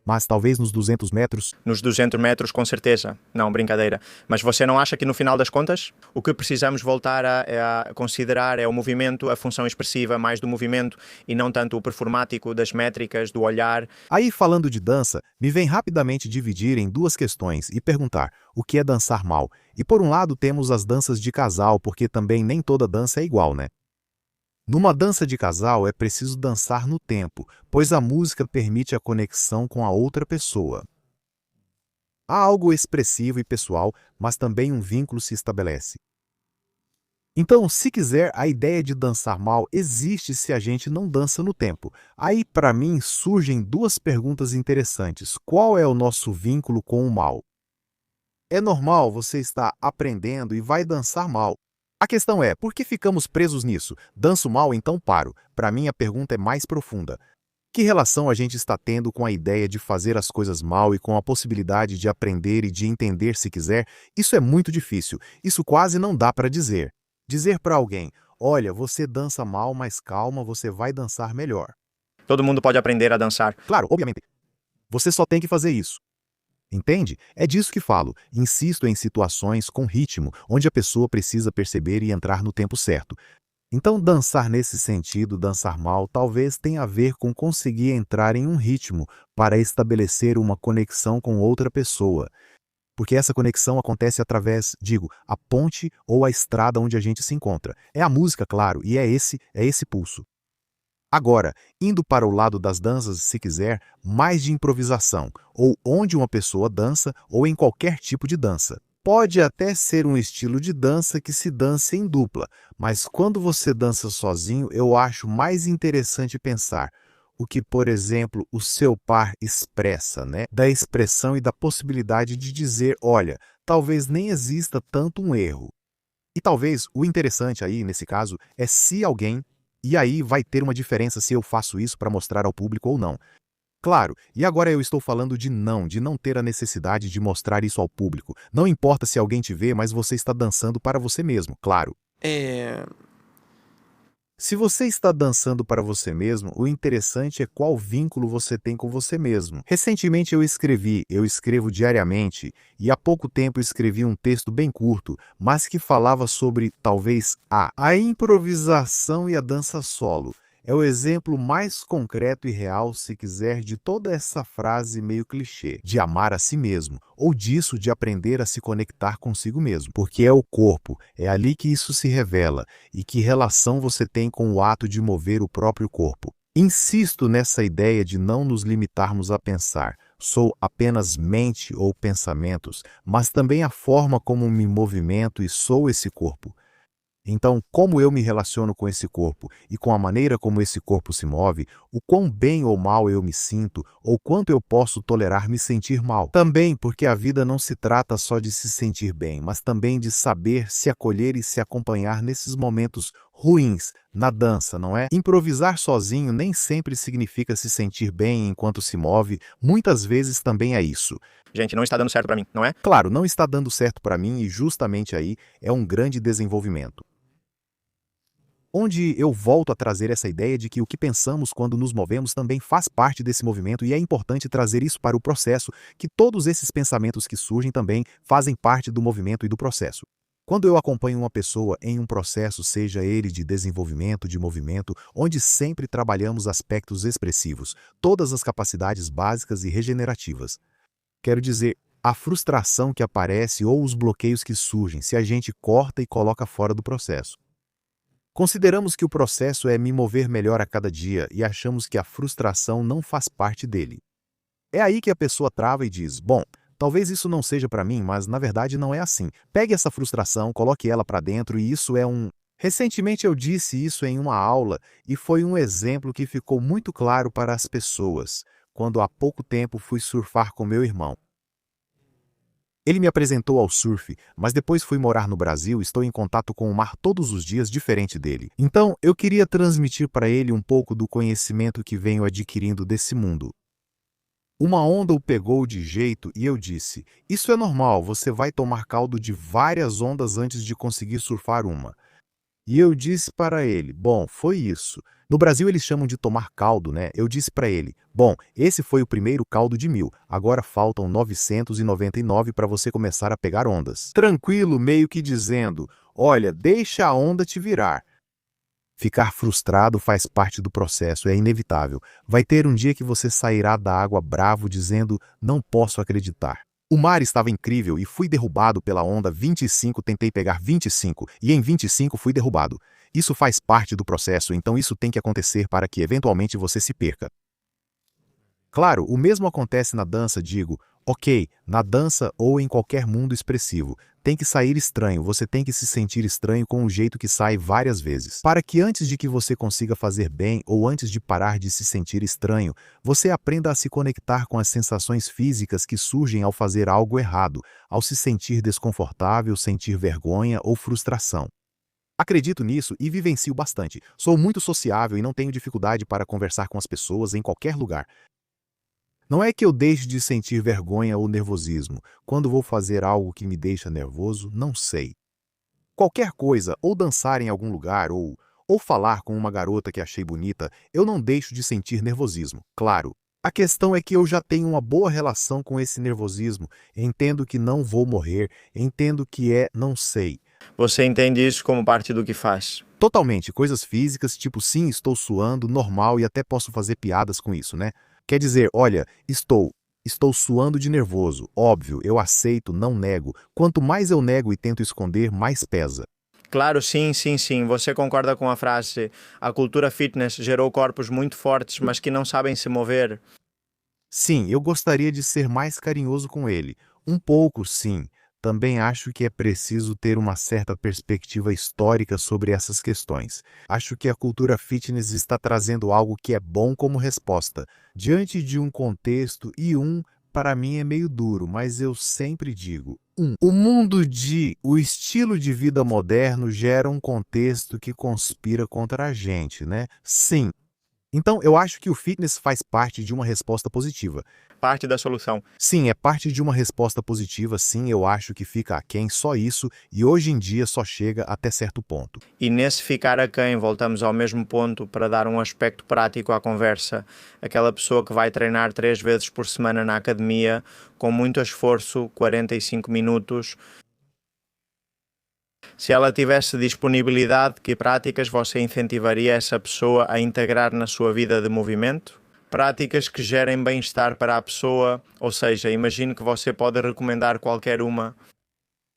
Mas talvez nos 200 metros. Nos 200 metros, com certeza. Não, brincadeira. Mas você não acha que no final das contas o que precisamos voltar a considerar é o movimento, a função expressiva mais do movimento e não tanto o performático das métricas, do olhar? Aí, falando de dança, me vem rapidamente dividir em duas questões e perguntar o que é dançar mal. E por um lado temos as danças de casal, porque também nem toda dança é igual, né? Numa dança de casal é preciso dançar no tempo, pois a música permite a conexão com a outra pessoa. Há algo expressivo e pessoal, mas também um vínculo se estabelece. Então, se quiser, a ideia de dançar mal existe se a gente não dança no tempo. Aí, para mim, surgem duas perguntas interessantes. Qual é o nosso vínculo com o mal? É normal você estar aprendendo e vai dançar mal. A questão é, por que ficamos presos nisso? Danço mal, então paro. Para mim, a pergunta é mais profunda. Que relação a gente está tendo com a ideia de fazer as coisas mal e com a possibilidade de aprender e de entender se quiser? Isso é muito difícil. Isso quase não dá para dizer. Dizer para alguém, olha, você dança mal, mas calma, você vai dançar melhor. Todo mundo pode aprender a dançar. Claro, obviamente. Você só tem que fazer isso. Entende? É disso que falo. Insisto em situações com ritmo, onde a pessoa precisa perceber e entrar no tempo certo. Então, dançar nesse sentido, dançar mal, talvez tenha a ver com conseguir entrar em um ritmo para estabelecer uma conexão com outra pessoa. Porque essa conexão acontece através, a ponte ou a estrada onde a gente se encontra. É a música, claro, e é esse pulso. Agora, indo para o lado das danças, se quiser, mais de improvisação, ou onde uma pessoa dança, ou em qualquer tipo de dança. Pode até ser um estilo de dança que se dança em dupla, mas quando você dança sozinho, eu acho mais interessante pensar o que, por exemplo, o seu par expressa, né? Da expressão e da possibilidade de dizer, olha, talvez nem exista tanto um erro. E talvez o interessante aí, nesse caso, é se alguém. E aí vai ter uma diferença se eu faço isso para mostrar ao público ou não. Claro, e agora eu estou falando de não ter a necessidade de mostrar isso ao público. Não importa se alguém te vê, mas você está dançando para você mesmo, claro. Se você está dançando para você mesmo, o interessante é qual vínculo você tem com você mesmo. Recentemente eu escrevo diariamente, e há pouco tempo escrevi um texto bem curto, mas que falava sobre, talvez, a improvisação e a dança solo. É o exemplo mais concreto e real, se quiser, de toda essa frase meio clichê, de amar a si mesmo, ou disso de aprender a se conectar consigo mesmo, porque é o corpo, é ali que isso se revela, e que relação você tem com o ato de mover o próprio corpo. Insisto nessa ideia de não nos limitarmos a pensar, sou apenas mente ou pensamentos, mas também a forma como me movimento e sou esse corpo. Então, como eu me relaciono com esse corpo e com a maneira como esse corpo se move, o quão bem ou mal eu me sinto, ou quanto eu posso tolerar me sentir mal. Também porque a vida não se trata só de se sentir bem, mas também de saber se acolher e se acompanhar nesses momentos ruins, na dança, não é? Improvisar sozinho nem sempre significa se sentir bem enquanto se move, muitas vezes também é isso. Gente, não está dando certo para mim, não é? Claro, não está dando certo para mim e justamente aí é um grande desenvolvimento. onde eu volto a trazer essa ideia de que o que pensamos quando nos movemos também faz parte desse movimento e é importante trazer isso para o processo, que todos esses pensamentos que surgem também fazem parte do movimento e do processo. Quando eu acompanho uma pessoa em um processo, seja ele de desenvolvimento, de movimento, onde sempre trabalhamos aspectos expressivos, todas as capacidades básicas e regenerativas. Quero dizer, a frustração que aparece ou os bloqueios que surgem se a gente corta e coloca fora do processo. Consideramos que o processo é me mover melhor a cada dia e achamos que a frustração não faz parte dele. É aí que a pessoa trava e diz, bom, talvez isso não seja para mim, mas na verdade não é assim. Pegue essa frustração, coloque ela para dentro e isso é um... Recentemente eu disse isso em uma aula e foi um exemplo que ficou muito claro para as pessoas, quando há pouco tempo fui surfar com meu irmão. Ele me apresentou ao surf, mas depois fui morar no Brasil e estou em contato com o mar todos os dias diferente dele. Então, eu queria transmitir para ele um pouco do conhecimento que venho adquirindo desse mundo. Uma onda o pegou de jeito e eu disse, isso é normal, você vai tomar caldo de várias ondas antes de conseguir surfar uma. E eu disse para ele, bom, foi isso. No Brasil eles chamam de tomar caldo, né? Eu disse para ele, bom, esse foi o primeiro caldo de 1000, agora faltam 999 para você começar a pegar ondas. Tranquilo, meio que dizendo, olha, deixa a onda te virar. Ficar frustrado faz parte do processo, é inevitável. Vai ter um dia que você sairá da água bravo dizendo, não posso acreditar. O mar estava incrível e fui derrubado pela onda 25, tentei pegar 25 e em 25 fui derrubado. Isso faz parte do processo, então isso tem que acontecer para que eventualmente você se perca. Claro, o mesmo acontece na dança, digo, ok, na dança ou em qualquer mundo expressivo. Tem que sair estranho, você tem que se sentir estranho com o jeito que sai várias vezes. Para que antes de que você consiga fazer bem ou antes de parar de se sentir estranho, você aprenda a se conectar com as sensações físicas que surgem ao fazer algo errado, ao se sentir desconfortável, sentir vergonha ou frustração. Acredito nisso e vivencio bastante. Sou muito sociável e não tenho dificuldade para conversar com as pessoas em qualquer lugar. Não é que eu deixe de sentir vergonha ou nervosismo. Quando vou fazer algo que me deixa nervoso, não sei. Qualquer coisa, ou dançar em algum lugar, ou falar com uma garota que achei bonita, eu não deixo de sentir nervosismo, claro. A questão é que eu já tenho uma boa relação com esse nervosismo. Entendo que não vou morrer, entendo que não sei. Você entende isso como parte do que faz? Totalmente, coisas físicas, tipo sim, estou suando, normal e até posso fazer piadas com isso, né? Quer dizer, olha, estou suando de nervoso, óbvio, eu aceito, não nego. Quanto mais eu nego e tento esconder, mais pesa. Claro, sim, sim, sim. Você concorda com a frase, a cultura fitness gerou corpos muito fortes, mas que não sabem se mover? Sim, eu gostaria de ser mais carinhoso com ele. Um pouco, sim. Também acho que é preciso ter uma certa perspectiva histórica sobre essas questões. Acho que a cultura fitness está trazendo algo que é bom como resposta, diante de um contexto para mim é meio duro, mas eu sempre digo, o estilo de vida moderno gera um contexto que conspira contra a gente, né? Sim. Então, eu acho que o fitness faz parte de uma resposta positiva. Parte da solução. Sim, é parte de uma resposta positiva, sim, eu acho que fica aquém só isso, e hoje em dia só chega até certo ponto. E nesse ficar aquém, voltamos ao mesmo ponto para dar um aspecto prático à conversa. Aquela pessoa que vai treinar 3 vezes por semana na academia, com muito esforço, 45 minutos. Se ela tivesse disponibilidade, que práticas você incentivaria essa pessoa a integrar na sua vida de movimento? Práticas que gerem bem-estar para a pessoa, ou seja, imagino que você pode recomendar qualquer uma.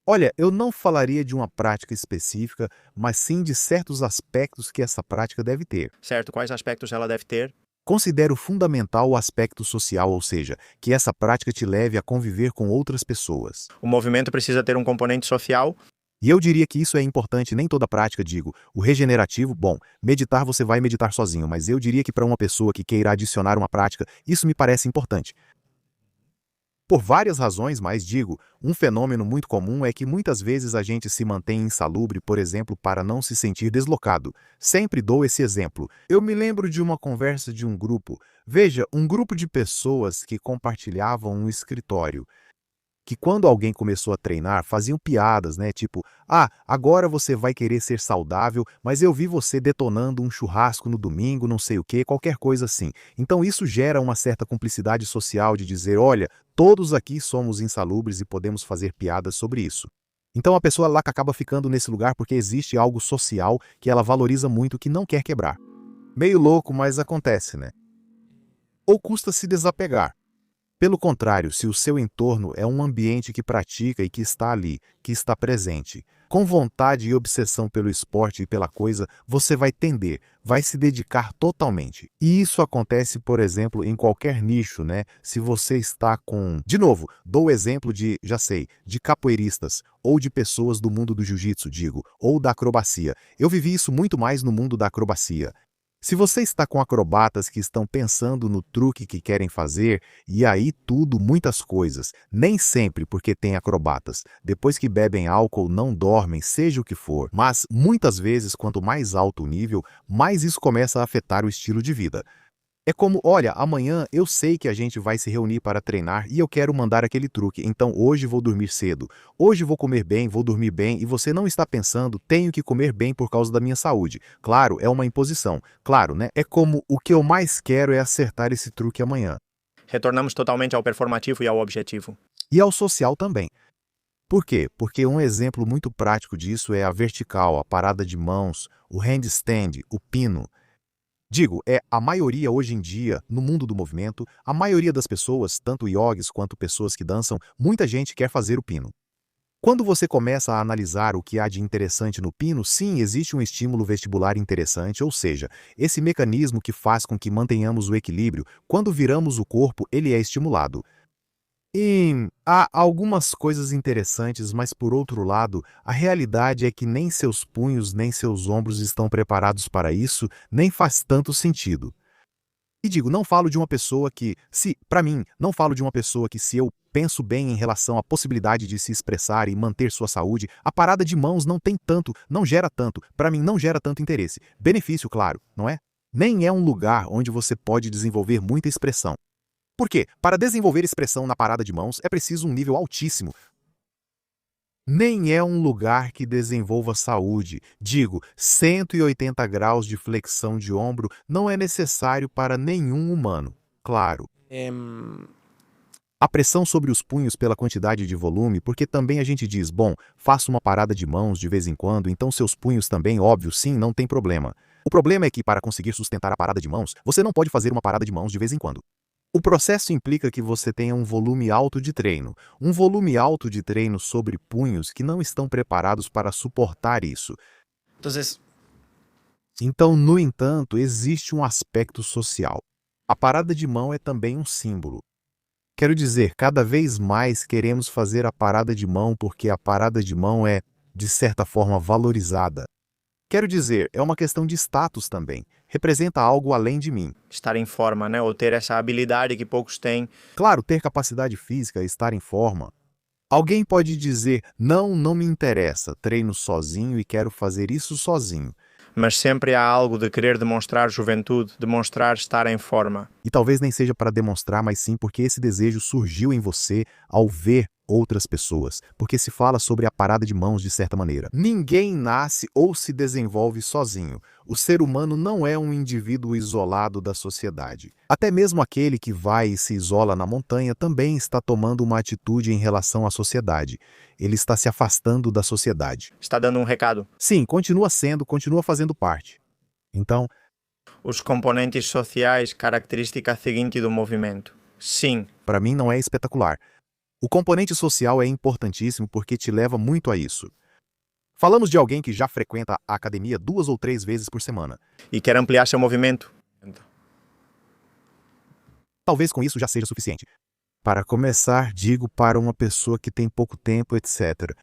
Olha, eu não falaria de uma prática específica, mas sim de certos aspectos que essa prática deve ter. Certo, quais aspectos ela deve ter? Considero fundamental o aspecto social, ou seja, que essa prática te leve a conviver com outras pessoas. O movimento precisa ter um componente social? E eu diria que isso é importante, nem toda prática, digo. O regenerativo, bom, meditar você vai meditar sozinho, mas eu diria que para uma pessoa que queira adicionar uma prática, isso me parece importante. Por várias razões, mas digo, um fenômeno muito comum é que muitas vezes a gente se mantém insalubre, por exemplo, para não se sentir deslocado. Sempre dou esse exemplo. Eu me lembro de uma conversa de um grupo. Veja, um grupo de pessoas que compartilhavam um escritório. que quando alguém começou a treinar, faziam piadas, né? Tipo, ah, agora você vai querer ser saudável, mas eu vi você detonando um churrasco no domingo, não sei o quê, qualquer coisa assim. Então isso gera uma certa cumplicidade social de dizer, olha, todos aqui somos insalubres e podemos fazer piadas sobre isso. Então a pessoa lá acaba ficando nesse lugar porque existe algo social que ela valoriza muito que não quer quebrar. Meio louco, mas acontece, né? Ou custa se desapegar. Pelo contrário, se o seu entorno é um ambiente que pratica e que está ali, que está presente, com vontade e obsessão pelo esporte e pela coisa, você vai tender, vai se dedicar totalmente. E isso acontece, por exemplo, em qualquer nicho, né? Se você está com... De novo, dou o exemplo de, já sei, de capoeiristas, ou de pessoas do mundo do jiu-jitsu, digo, ou da acrobacia. Eu vivi isso muito mais no mundo da acrobacia. Se você está com acrobatas que estão pensando no truque que querem fazer, e aí tudo, muitas coisas, nem sempre porque tem acrobatas, depois que bebem álcool não dormem, seja o que for, mas muitas vezes quanto mais alto o nível, mais isso começa a afetar o estilo de vida. É como, olha, amanhã eu sei que a gente vai se reunir para treinar e eu quero mandar aquele truque, então hoje vou dormir cedo, hoje vou comer bem, vou dormir bem e você não está pensando, tenho que comer bem por causa da minha saúde. Claro, é uma imposição. Claro, né? É como o que eu mais quero é acertar esse truque amanhã. Retornamos totalmente ao performativo e ao objetivo. E ao social também. Por quê? Porque um exemplo muito prático disso é a vertical, a parada de mãos, o handstand, o pino. Digo, a maioria hoje em dia, no mundo do movimento, a maioria das pessoas, tanto yogis quanto pessoas que dançam, muita gente quer fazer o pino. Quando você começa a analisar o que há de interessante no pino, sim, existe um estímulo vestibular interessante, ou seja, esse mecanismo que faz com que mantenhamos o equilíbrio, quando viramos o corpo, ele é estimulado. E há algumas coisas interessantes, mas por outro lado, a realidade é que nem seus punhos nem seus ombros estão preparados para isso, nem faz tanto sentido. E digo, não falo de uma pessoa que, para mim, não falo de uma pessoa que se eu penso bem em relação à possibilidade de se expressar e manter sua saúde, a parada de mãos não tem tanto, não gera tanto, para mim não gera tanto interesse. Benefício, claro, não é? Nem é um lugar onde você pode desenvolver muita expressão. Por quê? Para desenvolver expressão na parada de mãos é preciso um nível altíssimo. Nem é um lugar que desenvolva saúde. Digo, 180 graus de flexão de ombro não é necessário para nenhum humano. Claro. A pressão sobre os punhos pela quantidade de volume, porque também a gente diz, bom, faça uma parada de mãos de vez em quando, então seus punhos também, óbvio, sim, não tem problema. O problema é que para conseguir sustentar a parada de mãos, você não pode fazer uma parada de mãos de vez em quando. O processo implica que você tenha um volume alto de treino. Um volume alto de treino sobre punhos que não estão preparados para suportar isso. Então, no entanto, existe um aspecto social. A parada de mão é também um símbolo. Quero dizer, cada vez mais queremos fazer a parada de mão porque a parada de mão é, de certa forma, valorizada. Quero dizer, é uma questão de status também. Representa algo além de mim. Estar em forma, né? Ou ter essa habilidade que poucos têm. Claro, ter capacidade física, estar em forma. Alguém pode dizer, não me interessa, treino sozinho e quero fazer isso sozinho. Mas sempre há algo de querer demonstrar juventude, demonstrar estar em forma. E talvez nem seja para demonstrar, mas sim porque esse desejo surgiu em você ao ver outras pessoas, porque se fala sobre a parada de mãos de certa maneira. Ninguém nasce ou se desenvolve sozinho. O ser humano não é um indivíduo isolado da sociedade. Até mesmo aquele que vai e se isola na montanha também está tomando uma atitude em relação à sociedade. Ele está se afastando da sociedade. Está dando um recado. Sim, continua fazendo parte. Então, os componentes sociais, característica seguinte do movimento. Sim. Para mim não é espetacular. O componente social é importantíssimo porque te leva muito a isso. Falamos de alguém que já frequenta a academia 2 ou 3 vezes por semana. E quer ampliar seu movimento. Talvez com isso já seja suficiente. Para começar, digo para uma pessoa que tem pouco tempo, etc.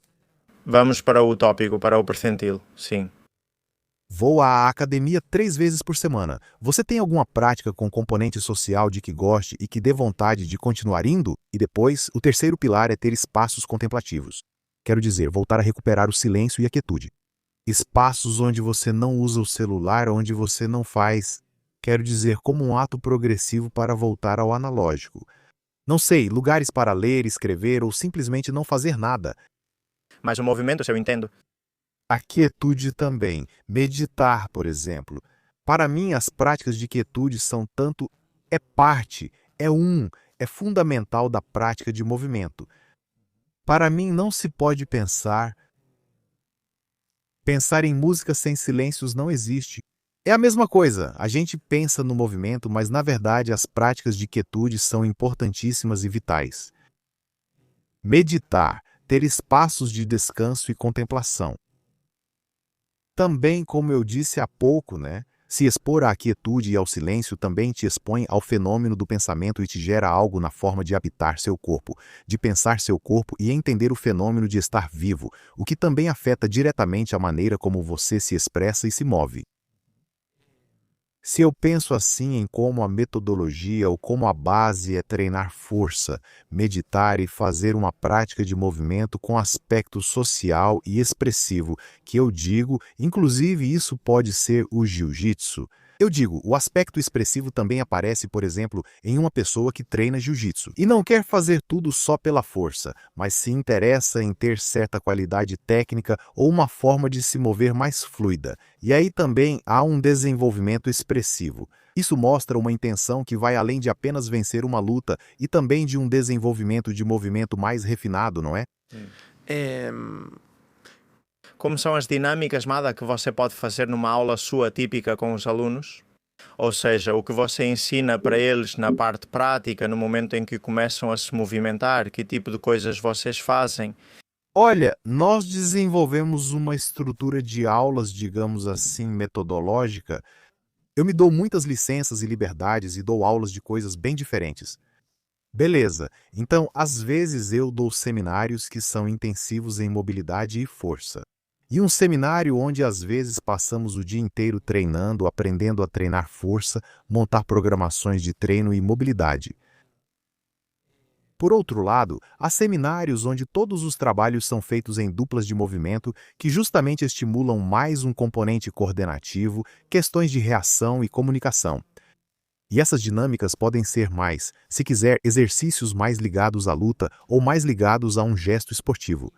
Vamos para o tópico, para o percentil. Sim. Vou à academia 3 vezes por semana. Você tem alguma prática com componente social de que goste e que dê vontade de continuar indo? E depois, o terceiro pilar é ter espaços contemplativos. Quero dizer, voltar a recuperar o silêncio e a quietude. Espaços onde você não usa o celular, onde você não faz, quero dizer, como um ato progressivo para voltar ao analógico. Não sei, lugares para ler, escrever ou simplesmente não fazer nada. Mas o movimento, se eu entendo. A quietude também. Meditar, por exemplo. Para mim, as práticas de quietude são tanto é parte, é fundamental da prática de movimento. Para mim, não se pode pensar em música sem silêncios não existe. É a mesma coisa, a gente pensa no movimento, mas na verdade as práticas de quietude são importantíssimas e vitais. Meditar, ter espaços de descanso e contemplação. Também, como eu disse há pouco, né? Se expor à quietude e ao silêncio também te expõe ao fenômeno do pensamento e te gera algo na forma de habitar seu corpo, de pensar seu corpo e entender o fenômeno de estar vivo, o que também afeta diretamente a maneira como você se expressa e se move. Se eu penso assim em como a metodologia ou como a base é treinar força, meditar e fazer uma prática de movimento com aspecto social e expressivo, que eu digo, inclusive isso pode ser o jiu-jitsu. Eu digo, o aspecto expressivo também aparece, por exemplo, em uma pessoa que treina jiu-jitsu e não quer fazer tudo só pela força, mas se interessa em ter certa qualidade técnica ou uma forma de se mover mais fluida. E aí também há um desenvolvimento expressivo. Isso mostra uma intenção que vai além de apenas vencer uma luta e também de um desenvolvimento de movimento mais refinado, não é? É... Como são as dinâmicas, Mada, que você pode fazer numa aula sua típica com os alunos? Ou seja, o que você ensina para eles na parte prática, no momento em que começam a se movimentar, que tipo de coisas vocês fazem? Olha, nós desenvolvemos uma estrutura de aulas, digamos assim, metodológica. Eu me dou muitas licenças e liberdades e dou aulas de coisas bem diferentes. Beleza, então às vezes eu dou seminários que são intensivos em mobilidade e força. E um seminário onde às vezes passamos o dia inteiro treinando, aprendendo a treinar força, montar programações de treino e mobilidade. Por outro lado, há seminários onde todos os trabalhos são feitos em duplas de movimento que justamente estimulam mais um componente coordenativo, questões de reação e comunicação. E essas dinâmicas podem ser mais, se quiser, exercícios mais ligados à luta ou mais ligados a um gesto esportivo.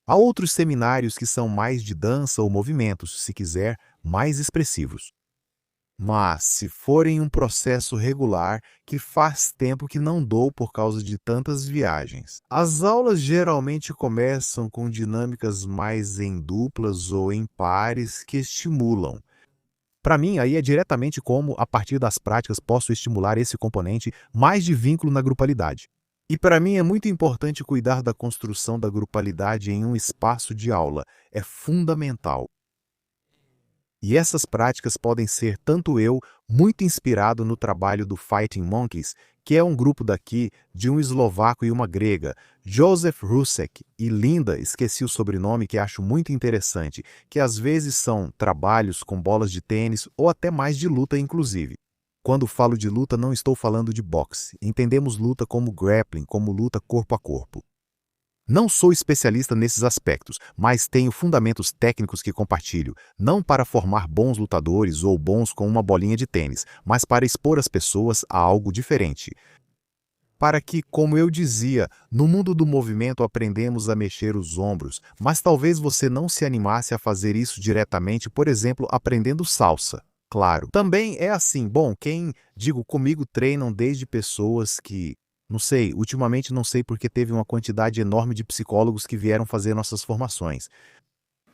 Há outros seminários que são mais de dança ou movimentos, se quiser, mais expressivos. Mas, se forem um processo regular, que faz tempo que não dou por causa de tantas viagens. As aulas geralmente começam com dinâmicas mais em duplas ou em pares que estimulam. Para mim, aí é diretamente como, a partir das práticas, posso estimular esse componente mais de vínculo na grupalidade. E para mim é muito importante cuidar da construção da grupalidade em um espaço de aula. É fundamental. E essas práticas podem ser tanto eu, muito inspirado no trabalho do Fighting Monkeys, que é um grupo daqui, de um eslovaco e uma grega, Josef Rusek, e Linda, esqueci o sobrenome que acho muito interessante, que às vezes são trabalhos com bolas de tênis ou até mais de luta inclusive. Quando falo de luta não estou falando de boxe, entendemos luta como grappling, como luta corpo a corpo. Não sou especialista nesses aspectos, mas tenho fundamentos técnicos que compartilho, não para formar bons lutadores ou bons com uma bolinha de tênis, mas para expor as pessoas a algo diferente. Para que, como eu dizia, no mundo do movimento aprendemos a mexer os ombros, mas talvez você não se animasse a fazer isso diretamente, por exemplo, aprendendo salsa. Claro, também é assim, bom, comigo treinam desde pessoas que não sei, ultimamente não sei porque teve uma quantidade enorme de psicólogos que vieram fazer nossas formações.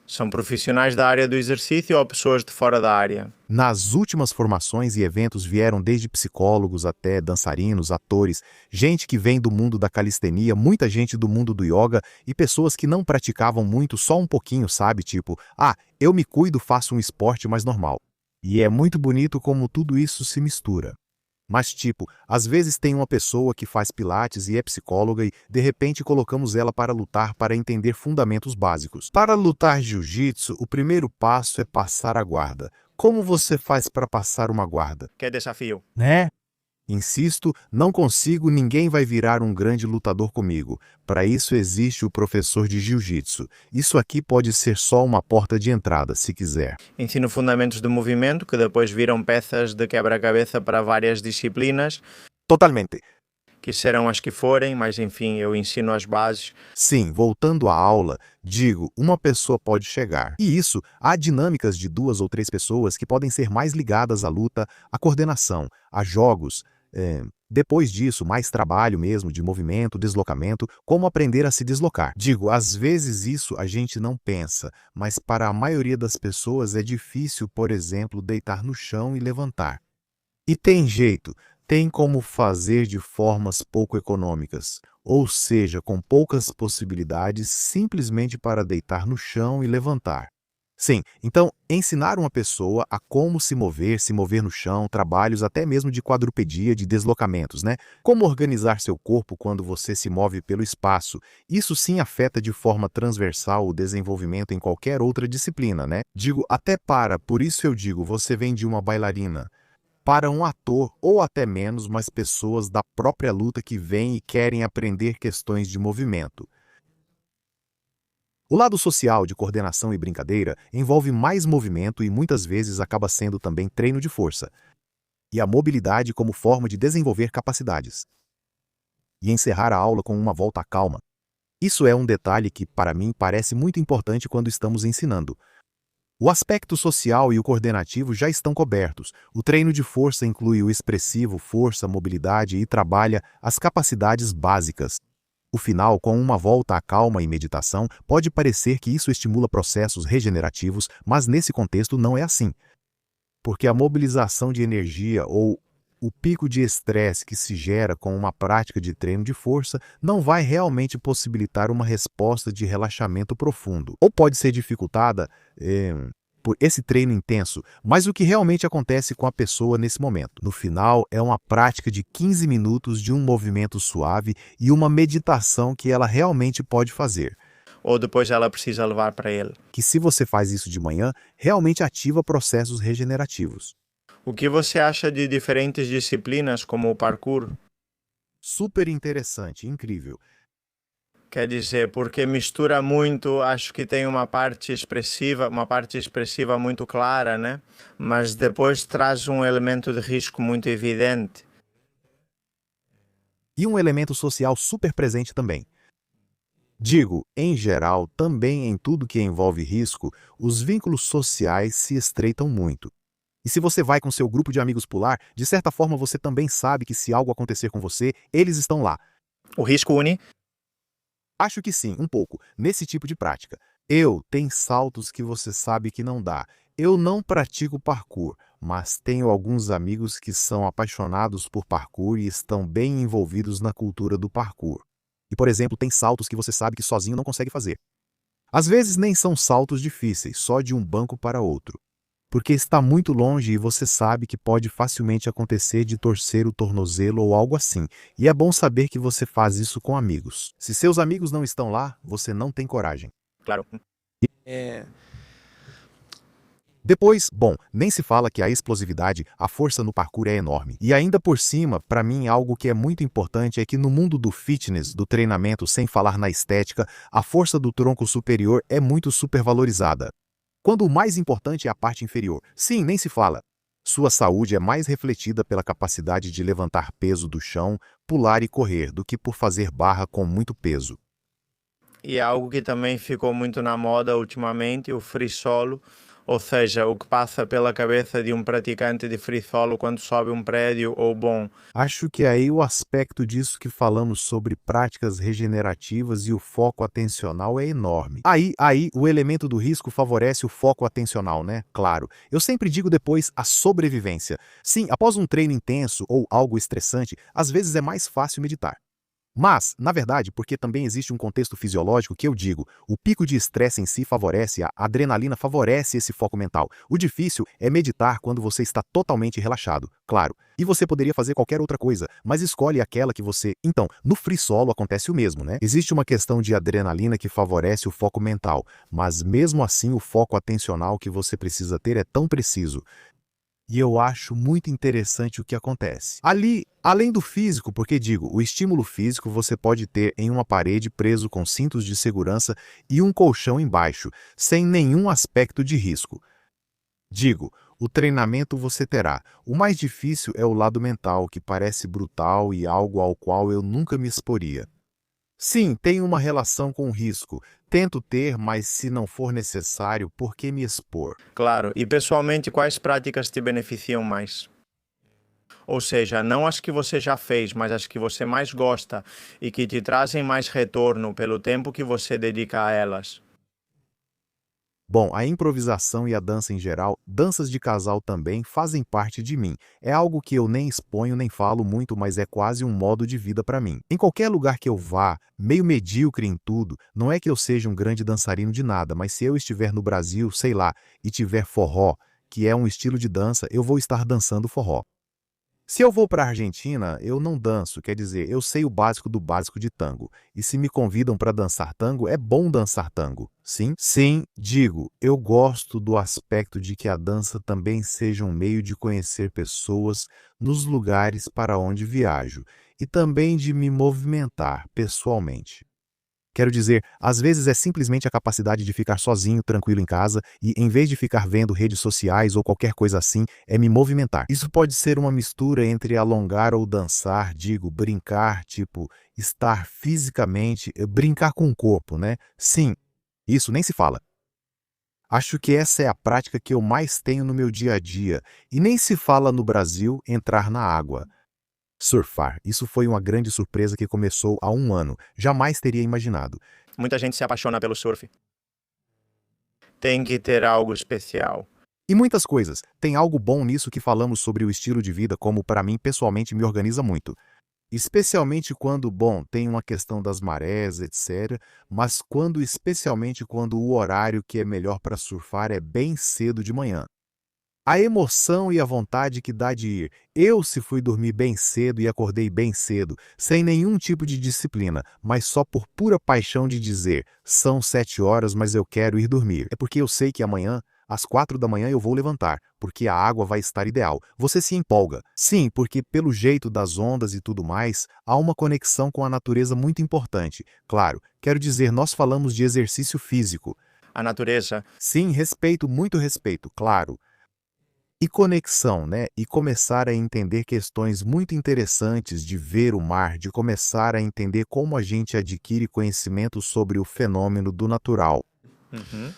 São profissionais da área do exercício ou pessoas de fora da área? Nas últimas formações e eventos vieram desde psicólogos até dançarinos, atores, gente que vem do mundo da calistenia, muita gente do mundo do yoga e pessoas que não praticavam muito, só um pouquinho, sabe? Tipo, eu me cuido, faço um esporte mais normal. E é muito bonito como tudo isso se mistura. Mas às vezes tem uma pessoa que faz pilates e é psicóloga e, de repente, colocamos ela para lutar para entender fundamentos básicos. Para lutar jiu-jitsu, o primeiro passo é passar a guarda. Como você faz para passar uma guarda? Que desafio. Né? Insisto, não consigo, ninguém vai virar um grande lutador comigo. Para isso existe o professor de jiu-jitsu. Isso aqui pode ser só uma porta de entrada, se quiser. Ensino fundamentos de movimento, que depois viram peças de quebra-cabeça para várias disciplinas. Totalmente. que serão as que forem, mas enfim, eu ensino as bases. Sim, voltando à aula, digo, uma pessoa pode chegar. E isso, há dinâmicas de 2 ou 3 pessoas que podem ser mais ligadas à luta, à coordenação, a jogos. Depois disso, mais trabalho mesmo de movimento, deslocamento, como aprender a se deslocar. Digo, às vezes isso a gente não pensa, mas para a maioria das pessoas é difícil, por exemplo, deitar no chão e levantar. E tem jeito, tem como fazer de formas pouco econômicas, ou seja, com poucas possibilidades, simplesmente para deitar no chão e levantar. Sim, então ensinar uma pessoa a como se mover no chão, trabalhos até mesmo de quadrupedia, de deslocamentos, né? Como organizar seu corpo quando você se move pelo espaço. Isso sim afeta de forma transversal o desenvolvimento em qualquer outra disciplina, né? Digo, por isso eu digo, você vem de uma bailarina para um ator ou até menos, mas pessoas da própria luta que vêm e querem aprender questões de movimento. O lado social de coordenação e brincadeira envolve mais movimento e muitas vezes acaba sendo também treino de força, e a mobilidade como forma de desenvolver capacidades. E encerrar a aula com uma volta à calma. Isso é um detalhe que, para mim, parece muito importante quando estamos ensinando. O aspecto social e o coordenativo já estão cobertos. O treino de força inclui o expressivo, força, mobilidade e trabalha as capacidades básicas. O final, com uma volta à calma e meditação, pode parecer que isso estimula processos regenerativos, mas nesse contexto não é assim. Porque a mobilização de energia ou o pico de estresse que se gera com uma prática de treino de força não vai realmente possibilitar uma resposta de relaxamento profundo. Ou pode ser dificultada por esse treino intenso, mas o que realmente acontece com a pessoa nesse momento? No final, é uma prática de 15 minutos de um movimento suave e uma meditação que ela realmente pode fazer. Ou depois ela precisa levar para ele. Que se você faz isso de manhã, realmente ativa processos regenerativos. O que você acha de diferentes disciplinas como o parkour? Super interessante, incrível. Quer dizer, porque mistura muito, acho que tem uma parte expressiva muito clara, né? Mas depois traz um elemento de risco muito evidente. E um elemento social super presente também. Digo, em geral, também em tudo que envolve risco, os vínculos sociais se estreitam muito. E se você vai com seu grupo de amigos pular, de certa forma você também sabe que se algo acontecer com você, eles estão lá. O risco une? Acho que sim, um pouco, nesse tipo de prática. Tem saltos que você sabe que não dá. Eu não pratico parkour, mas tenho alguns amigos que são apaixonados por parkour e estão bem envolvidos na cultura do parkour. E, por exemplo, tem saltos que você sabe que sozinho não consegue fazer. Às vezes nem são saltos difíceis, só de um banco para outro. Porque está muito longe e você sabe que pode facilmente acontecer de torcer o tornozelo ou algo assim. E é bom saber que você faz isso com amigos. Se seus amigos não estão lá, você não tem coragem. Claro. Depois, nem se fala que a explosividade, a força no parkour é enorme. E ainda por cima, para mim, algo que é muito importante é que no mundo do fitness, do treinamento, sem falar na estética, a força do tronco superior é muito supervalorizada. Quando o mais importante é a parte inferior. Sim, nem se fala. Sua saúde é mais refletida pela capacidade de levantar peso do chão, pular e correr, do que por fazer barra com muito peso. E é algo que também ficou muito na moda ultimamente, o free solo. Ou seja, o que passa pela cabeça de um praticante de free solo quando sobe um prédio ou Acho que aí o aspecto disso que falamos sobre práticas regenerativas e o foco atencional é enorme. Aí o elemento do risco favorece o foco atencional, né? Claro. Eu sempre digo depois a sobrevivência. Sim, após um treino intenso ou algo estressante, às vezes é mais fácil meditar. Mas, na verdade, porque também existe um contexto fisiológico que eu digo, o pico de estresse em si favorece, a adrenalina favorece esse foco mental. O difícil é meditar quando você está totalmente relaxado, claro. E você poderia fazer qualquer outra coisa, mas escolhe aquela que você... Então, no free solo acontece o mesmo, né? Existe uma questão de adrenalina que favorece o foco mental, mas mesmo assim o foco atencional que você precisa ter é tão preciso. E eu acho muito interessante o que acontece. Ali, além do físico, porque digo, o estímulo físico você pode ter em uma parede preso com cintos de segurança e um colchão embaixo, sem nenhum aspecto de risco. Digo, O treinamento você terá. O mais difícil é o lado mental, que parece brutal e algo ao qual eu nunca me exporia. Sim, tem uma relação com o risco. Tento ter, mas se não for necessário, por que me expor? Claro, e pessoalmente, quais práticas te beneficiam mais? Ou seja, não as que você já fez, mas as que você mais gosta e que te trazem mais retorno pelo tempo que você dedica a elas. Bom, a improvisação e a dança em geral, danças de casal também, fazem parte de mim. É algo que eu nem exponho nem falo muito, mas é quase um modo de vida para mim. Em qualquer lugar que eu vá, meio medíocre em tudo, não é que eu seja um grande dançarino de nada, mas se eu estiver no Brasil, sei lá, e tiver forró, que é um estilo de dança, eu vou estar dançando forró. Se eu vou para a Argentina, eu não danço, quer dizer, eu sei o básico do básico de tango. E se me convidam para dançar tango, é bom dançar tango. Sim? Sim, digo, eu gosto do aspecto de que a dança também seja um meio de conhecer pessoas nos lugares para onde viajo e também de me movimentar pessoalmente. Quero dizer, às vezes é simplesmente a capacidade de ficar sozinho, tranquilo em casa e, em vez de ficar vendo redes sociais ou qualquer coisa assim, é me movimentar. Isso pode ser uma mistura entre alongar ou dançar, digo, brincar, tipo, estar fisicamente, brincar com o corpo, né? Sim, isso nem se fala. Acho que essa é a prática que eu mais tenho no meu dia a dia, e nem se fala no Brasil entrar na água. Surfar. Isso foi uma grande surpresa que começou há um ano. Jamais teria imaginado. Muita gente se apaixona pelo surf. Tem que ter algo especial. E muitas coisas. Tem algo bom nisso que falamos sobre o estilo de vida, como para mim pessoalmente me organiza muito. Especialmente quando, bom, tem uma questão das marés, etc. Mas especialmente quando o horário que é melhor para surfar é bem cedo de manhã. A emoção e a vontade que dá de ir. Eu se fui dormir bem cedo e acordei bem cedo, sem nenhum tipo de disciplina, mas só por pura paixão de dizer, são 7 horas, mas eu quero ir dormir. É porque eu sei que amanhã, às 4 da manhã, eu vou levantar, porque a água vai estar ideal. Você se empolga. Sim, porque pelo jeito das ondas e tudo mais, há uma conexão com a natureza muito importante. Claro, quero dizer, nós falamos de exercício físico. A natureza. Sim, respeito, muito respeito, claro. E conexão, né? E começar a entender questões muito interessantes de ver o mar, de começar a entender como a gente adquire conhecimento sobre o fenômeno do natural. Uhum.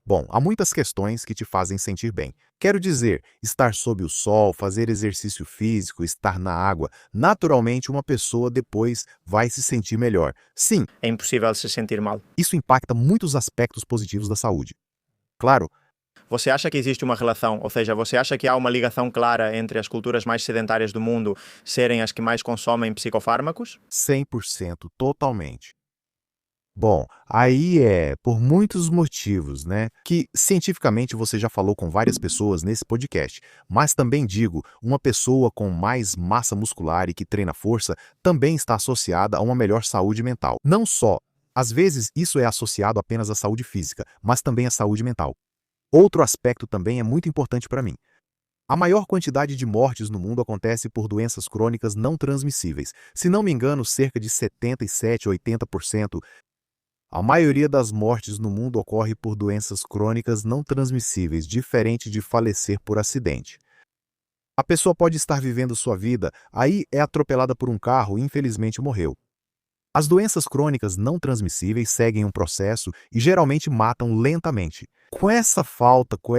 Bom, há muitas questões que te fazem sentir bem. Quero dizer, estar sob o sol, fazer exercício físico, estar na água, naturalmente uma pessoa depois vai se sentir melhor. Sim, É impossível se sentir mal. isso impacta muitos aspectos positivos da saúde. Claro, Você acha que existe uma relação, ou seja, você acha que há uma ligação clara entre as culturas mais sedentárias do mundo serem as que mais consomem psicofármacos? 100%, totalmente. Bom, aí é por muitos motivos, né? Que cientificamente você já falou com várias pessoas nesse podcast, mas também digo, uma pessoa com mais massa muscular e que treina força também está associada a uma melhor saúde mental. Não só, às vezes isso é associado apenas à saúde física, mas também à saúde mental. Outro aspecto também é muito importante para mim. A maior quantidade de mortes no mundo acontece por doenças crônicas não transmissíveis. Se não me engano, cerca de 77 a 80%. A maioria das mortes no mundo ocorre por doenças crônicas não transmissíveis, diferente de falecer por acidente. A pessoa pode estar vivendo sua vida, aí é atropelada por um carro e infelizmente morreu. As doenças crônicas não transmissíveis seguem um processo e geralmente matam lentamente. Com essa falta, com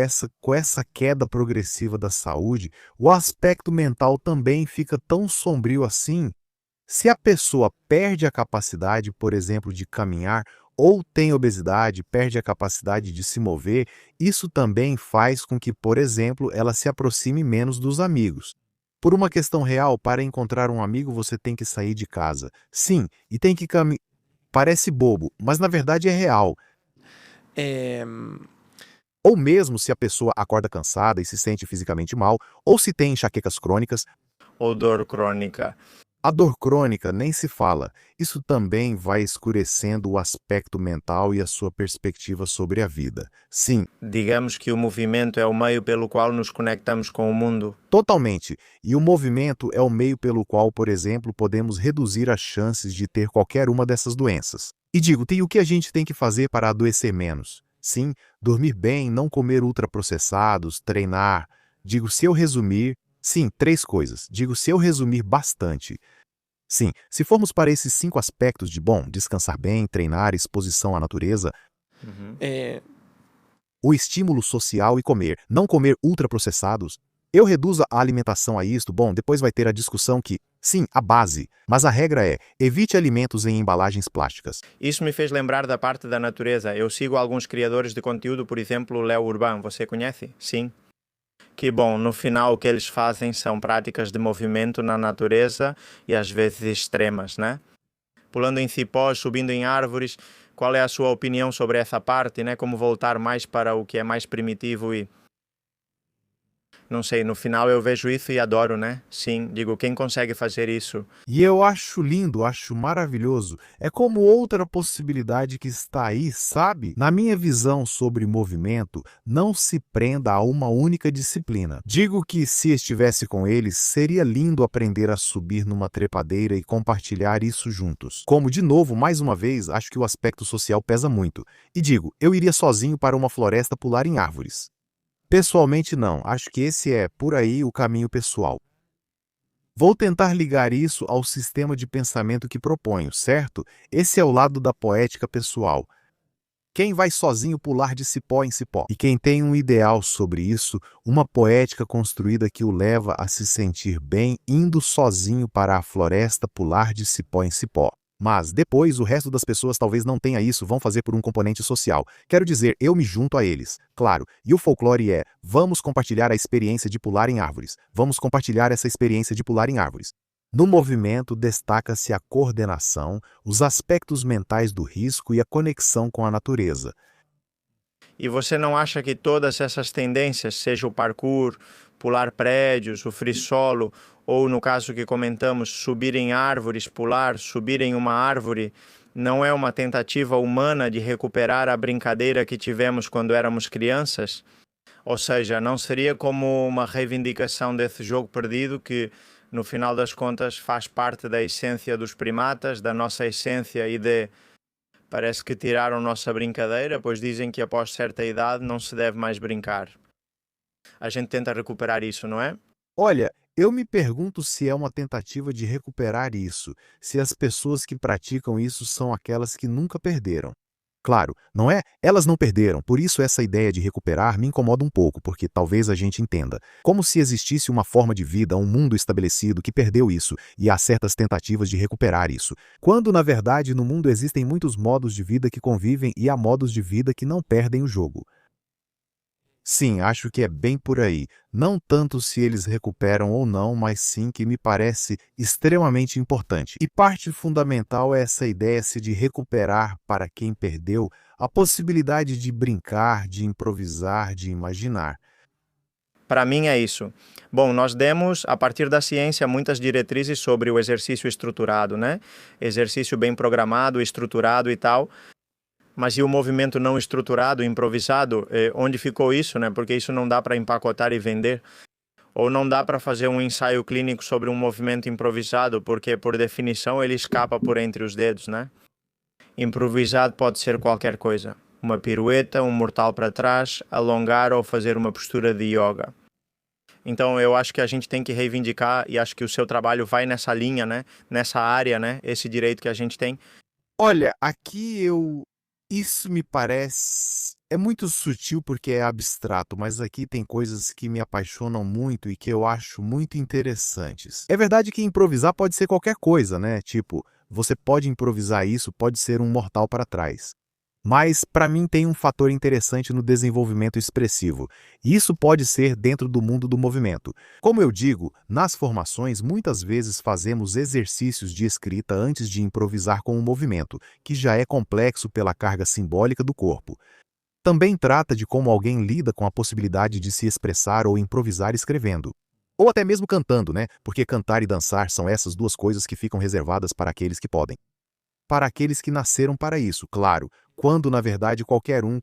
essa queda progressiva da saúde, o aspecto mental também fica tão sombrio assim. Se a pessoa perde a capacidade, por exemplo, de caminhar, ou tem obesidade, perde a capacidade de se mover, isso também faz com que, por exemplo, ela se aproxime menos dos amigos. Por uma questão real, para encontrar um amigo você tem que sair de casa. Sim, e tem que caminhar. Parece bobo, mas na verdade é real. Ou mesmo se a pessoa acorda cansada e se sente fisicamente mal, ou se tem enxaquecas crônicas, Ou dor crônica? a dor crônica nem se fala. Isso também vai escurecendo o aspecto mental e a sua perspectiva sobre a vida. Sim, Digamos que o movimento é o meio pelo qual nos conectamos com o mundo. totalmente. E o movimento é o meio pelo qual, por exemplo, podemos reduzir as chances de ter qualquer uma dessas doenças. E digo, tem o que a gente tem que fazer para adoecer menos? Sim, dormir bem, não comer ultraprocessados, treinar. Digo, se eu resumir, sim, 3 coisas. Digo, se eu resumir bastante. Sim, se formos para esses 5 aspectos de bom, descansar bem, treinar, exposição à natureza, Uhum. o estímulo social e comer, não comer ultraprocessados, eu reduzo a alimentação a isto, bom, depois vai ter a discussão que, sim, a base, mas a regra é, evite alimentos em embalagens plásticas. Isso me fez lembrar da parte da natureza. Eu sigo alguns criadores de conteúdo, por exemplo, o Léo Urban, você conhece? Sim. Que bom, no final o que eles fazem são práticas de movimento na natureza e às vezes extremas, né? Pulando em cipós, subindo em árvores. Qual é a sua opinião sobre essa parte, né? Como voltar mais para o que é mais primitivo e não sei, no final eu vejo isso e adoro, né? Sim, digo, quem consegue fazer isso? E eu acho lindo, acho maravilhoso. É como outra possibilidade que está aí, sabe? Na minha visão sobre movimento, não se prenda a uma única disciplina. Digo que se estivesse com eles, seria lindo aprender a subir numa trepadeira e compartilhar isso juntos. Como, de novo, mais uma vez, acho que o aspecto social pesa muito. E digo, eu iria sozinho para uma floresta pular em árvores. Pessoalmente, não. Acho que esse é, por aí, o caminho pessoal. Vou tentar ligar isso ao sistema de pensamento que proponho, certo? Esse é o lado da poética pessoal. Quem vai sozinho pular de cipó em cipó? E quem tem um ideal sobre isso, uma poética construída que o leva a se sentir bem indo sozinho para a floresta pular de cipó em cipó. Mas depois o resto das pessoas talvez não tenha isso, vão fazer por um componente social. Quero dizer, eu me junto a eles. Claro, e o folclore é, vamos compartilhar a experiência de pular em árvores. Vamos compartilhar essa experiência de pular em árvores. No movimento destaca-se a coordenação, os aspectos mentais do risco e a conexão com a natureza. E você não acha que todas essas tendências, seja o parkour, pular prédios, o free solo, ou no caso que comentamos, subir em árvores, pular, subir em uma árvore, não é uma tentativa humana de recuperar a brincadeira que tivemos quando éramos crianças? Ou seja, não seria como uma reivindicação desse jogo perdido que, no final das contas, faz parte da essência dos primatas, da nossa essência e de parece que tiraram nossa brincadeira, pois dizem que após certa idade não se deve mais brincar. A gente tenta recuperar isso, não é? Olha, eu me pergunto se é uma tentativa de recuperar isso, se as pessoas que praticam isso são aquelas que nunca perderam. Claro, não é? Elas não perderam, por isso essa ideia de recuperar me incomoda um pouco, porque talvez a gente entenda. Como se existisse uma forma de vida, um mundo estabelecido que perdeu isso, e há certas tentativas de recuperar isso. Quando, na verdade, no mundo existem muitos modos de vida que convivem e há modos de vida que não perdem o jogo. Sim, acho que é bem por aí. Não tanto se eles recuperam ou não, mas sim que me parece extremamente importante. E parte fundamental é essa ideia de recuperar para quem perdeu a possibilidade de brincar, de improvisar, de imaginar. Para mim é isso. Bom, nós demos, a partir da ciência, muitas diretrizes sobre o exercício estruturado, né? Exercício bem programado, estruturado e tal. Mas e o movimento não estruturado, improvisado, onde ficou isso, né? Porque isso não dá para empacotar e vender. Ou não dá para fazer um ensaio clínico sobre um movimento improvisado, porque por definição ele escapa por entre os dedos, né? Improvisado pode ser qualquer coisa. Uma pirueta, um mortal para trás, alongar ou fazer uma postura de yoga. Então eu acho que a gente tem que reivindicar e acho que o seu trabalho vai nessa linha, né? Nessa área, né? Esse direito que a gente tem. Olha, isso me parece. É muito sutil porque é abstrato, mas aqui tem coisas que me apaixonam muito e que eu acho muito interessantes. É verdade que improvisar pode ser qualquer coisa, né? Tipo, você pode improvisar isso, pode ser um mortal para trás. Mas, para mim, tem um fator interessante no desenvolvimento expressivo. E isso pode ser dentro do mundo do movimento. Como eu digo, nas formações, muitas vezes fazemos exercícios de escrita antes de improvisar com o movimento, que já é complexo pela carga simbólica do corpo. Também trata de como alguém lida com a possibilidade de se expressar ou improvisar escrevendo. Ou até mesmo cantando, né? Porque cantar e dançar são essas 2 coisas que ficam reservadas para aqueles que podem. Para aqueles que nasceram para isso, claro, quando na verdade qualquer um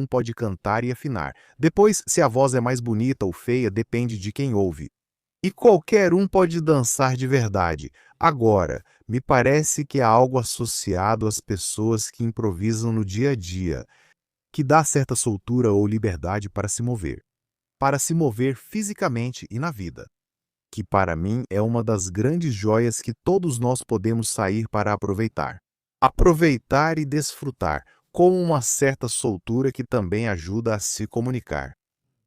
pode cantar e afinar. Depois, se a voz é mais bonita ou feia, depende de quem ouve. E qualquer um pode dançar de verdade. Agora, me parece que há algo associado às pessoas que improvisam no dia a dia. que dá certa soltura ou liberdade para se mover fisicamente e na vida, que para mim é uma das grandes joias que todos nós podemos sair para aproveitar. Aproveitar e desfrutar, com uma certa soltura que também ajuda a se comunicar,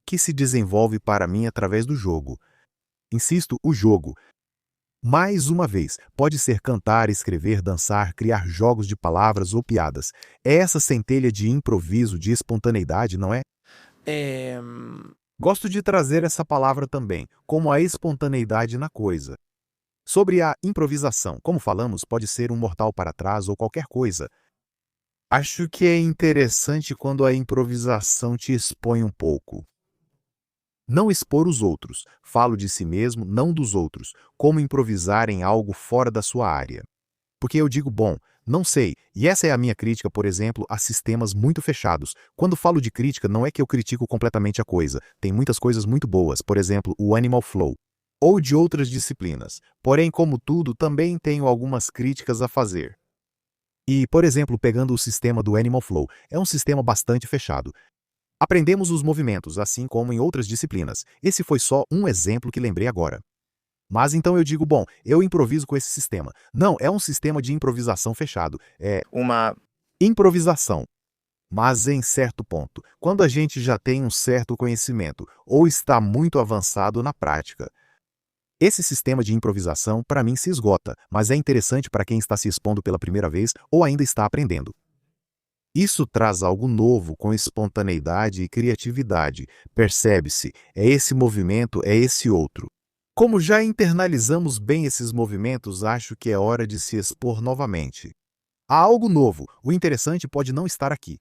que se desenvolve para mim através do jogo. Insisto, o jogo. Mais uma vez, pode ser cantar, escrever, dançar, criar jogos de palavras ou piadas. É essa centelha de improviso, de espontaneidade, não é? É, Gosto de trazer essa palavra também, como a espontaneidade na coisa. Sobre a improvisação, como falamos, pode ser um mortal para trás ou qualquer coisa. Acho que é interessante quando a improvisação te expõe um pouco. Não expor os outros, falo de si mesmo, não dos outros, como improvisar em algo fora da sua área. Porque eu digo, bom, não sei, e essa é a minha crítica, por exemplo, a sistemas muito fechados. Quando falo de crítica, não é que eu critico completamente a coisa, tem muitas coisas muito boas, por exemplo, o Animal Flow, ou de outras disciplinas. Porém, como tudo, também tenho algumas críticas a fazer. E, por exemplo, pegando o sistema do Animal Flow, é um sistema bastante fechado. Aprendemos os movimentos, assim como em outras disciplinas. Esse foi só um exemplo que lembrei agora. Mas então eu digo, bom, eu improviso com esse sistema. Não, é um sistema de improvisação fechado. É uma improvisação. Mas em certo ponto, quando a gente já tem um certo conhecimento ou está muito avançado na prática. Esse sistema de improvisação, para mim, se esgota, mas é interessante para quem está se expondo pela primeira vez ou ainda está aprendendo. Isso traz algo novo com espontaneidade e criatividade. Percebe-se, é esse movimento, é esse outro. Como já internalizamos bem esses movimentos, acho que é hora de se expor novamente. Há algo novo, o interessante pode não estar aqui.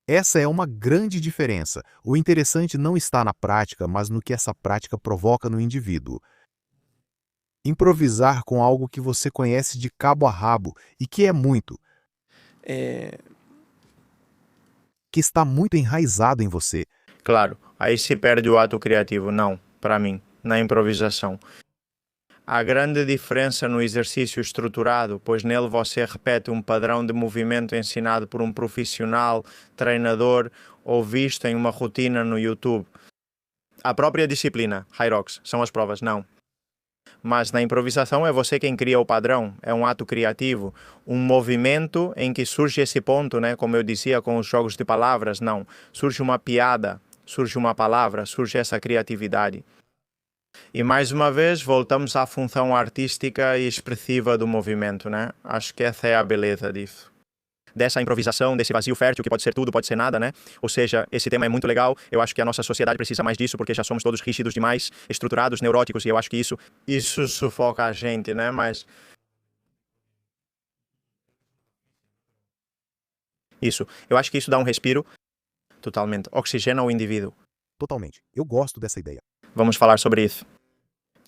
Essa é uma grande diferença. O interessante não está na prática, mas no que essa prática provoca no indivíduo. Improvisar com algo que você conhece de cabo a rabo e que é muito, é, que está muito enraizado em você. Claro, aí se perde o ato criativo. Não, para mim, na improvisação. Há grande diferença no exercício estruturado, pois nele você repete um padrão de movimento ensinado por um profissional, treinador ou visto em uma rotina no YouTube. A própria disciplina, Hyrox, são as provas, não. Mas na improvisação é você quem cria o padrão, é um ato criativo, um movimento em que surge esse ponto, né? Como eu dizia com os jogos de palavras, não. Surge uma piada, surge uma palavra, surge essa criatividade. E mais uma vez voltamos à função artística e expressiva do movimento, né? Acho que essa é a beleza disso. Dessa improvisação, desse vazio fértil, que pode ser tudo, pode ser nada, né? Ou seja, esse tema é muito legal. Eu acho que a nossa sociedade precisa mais disso, porque já somos todos rígidos demais, estruturados, neuróticos, e eu acho que isso sufoca a gente, né? Mas eu acho que isso dá um respiro totalmente, oxigena o indivíduo. Totalmente. Eu gosto dessa ideia. Vamos falar sobre isso.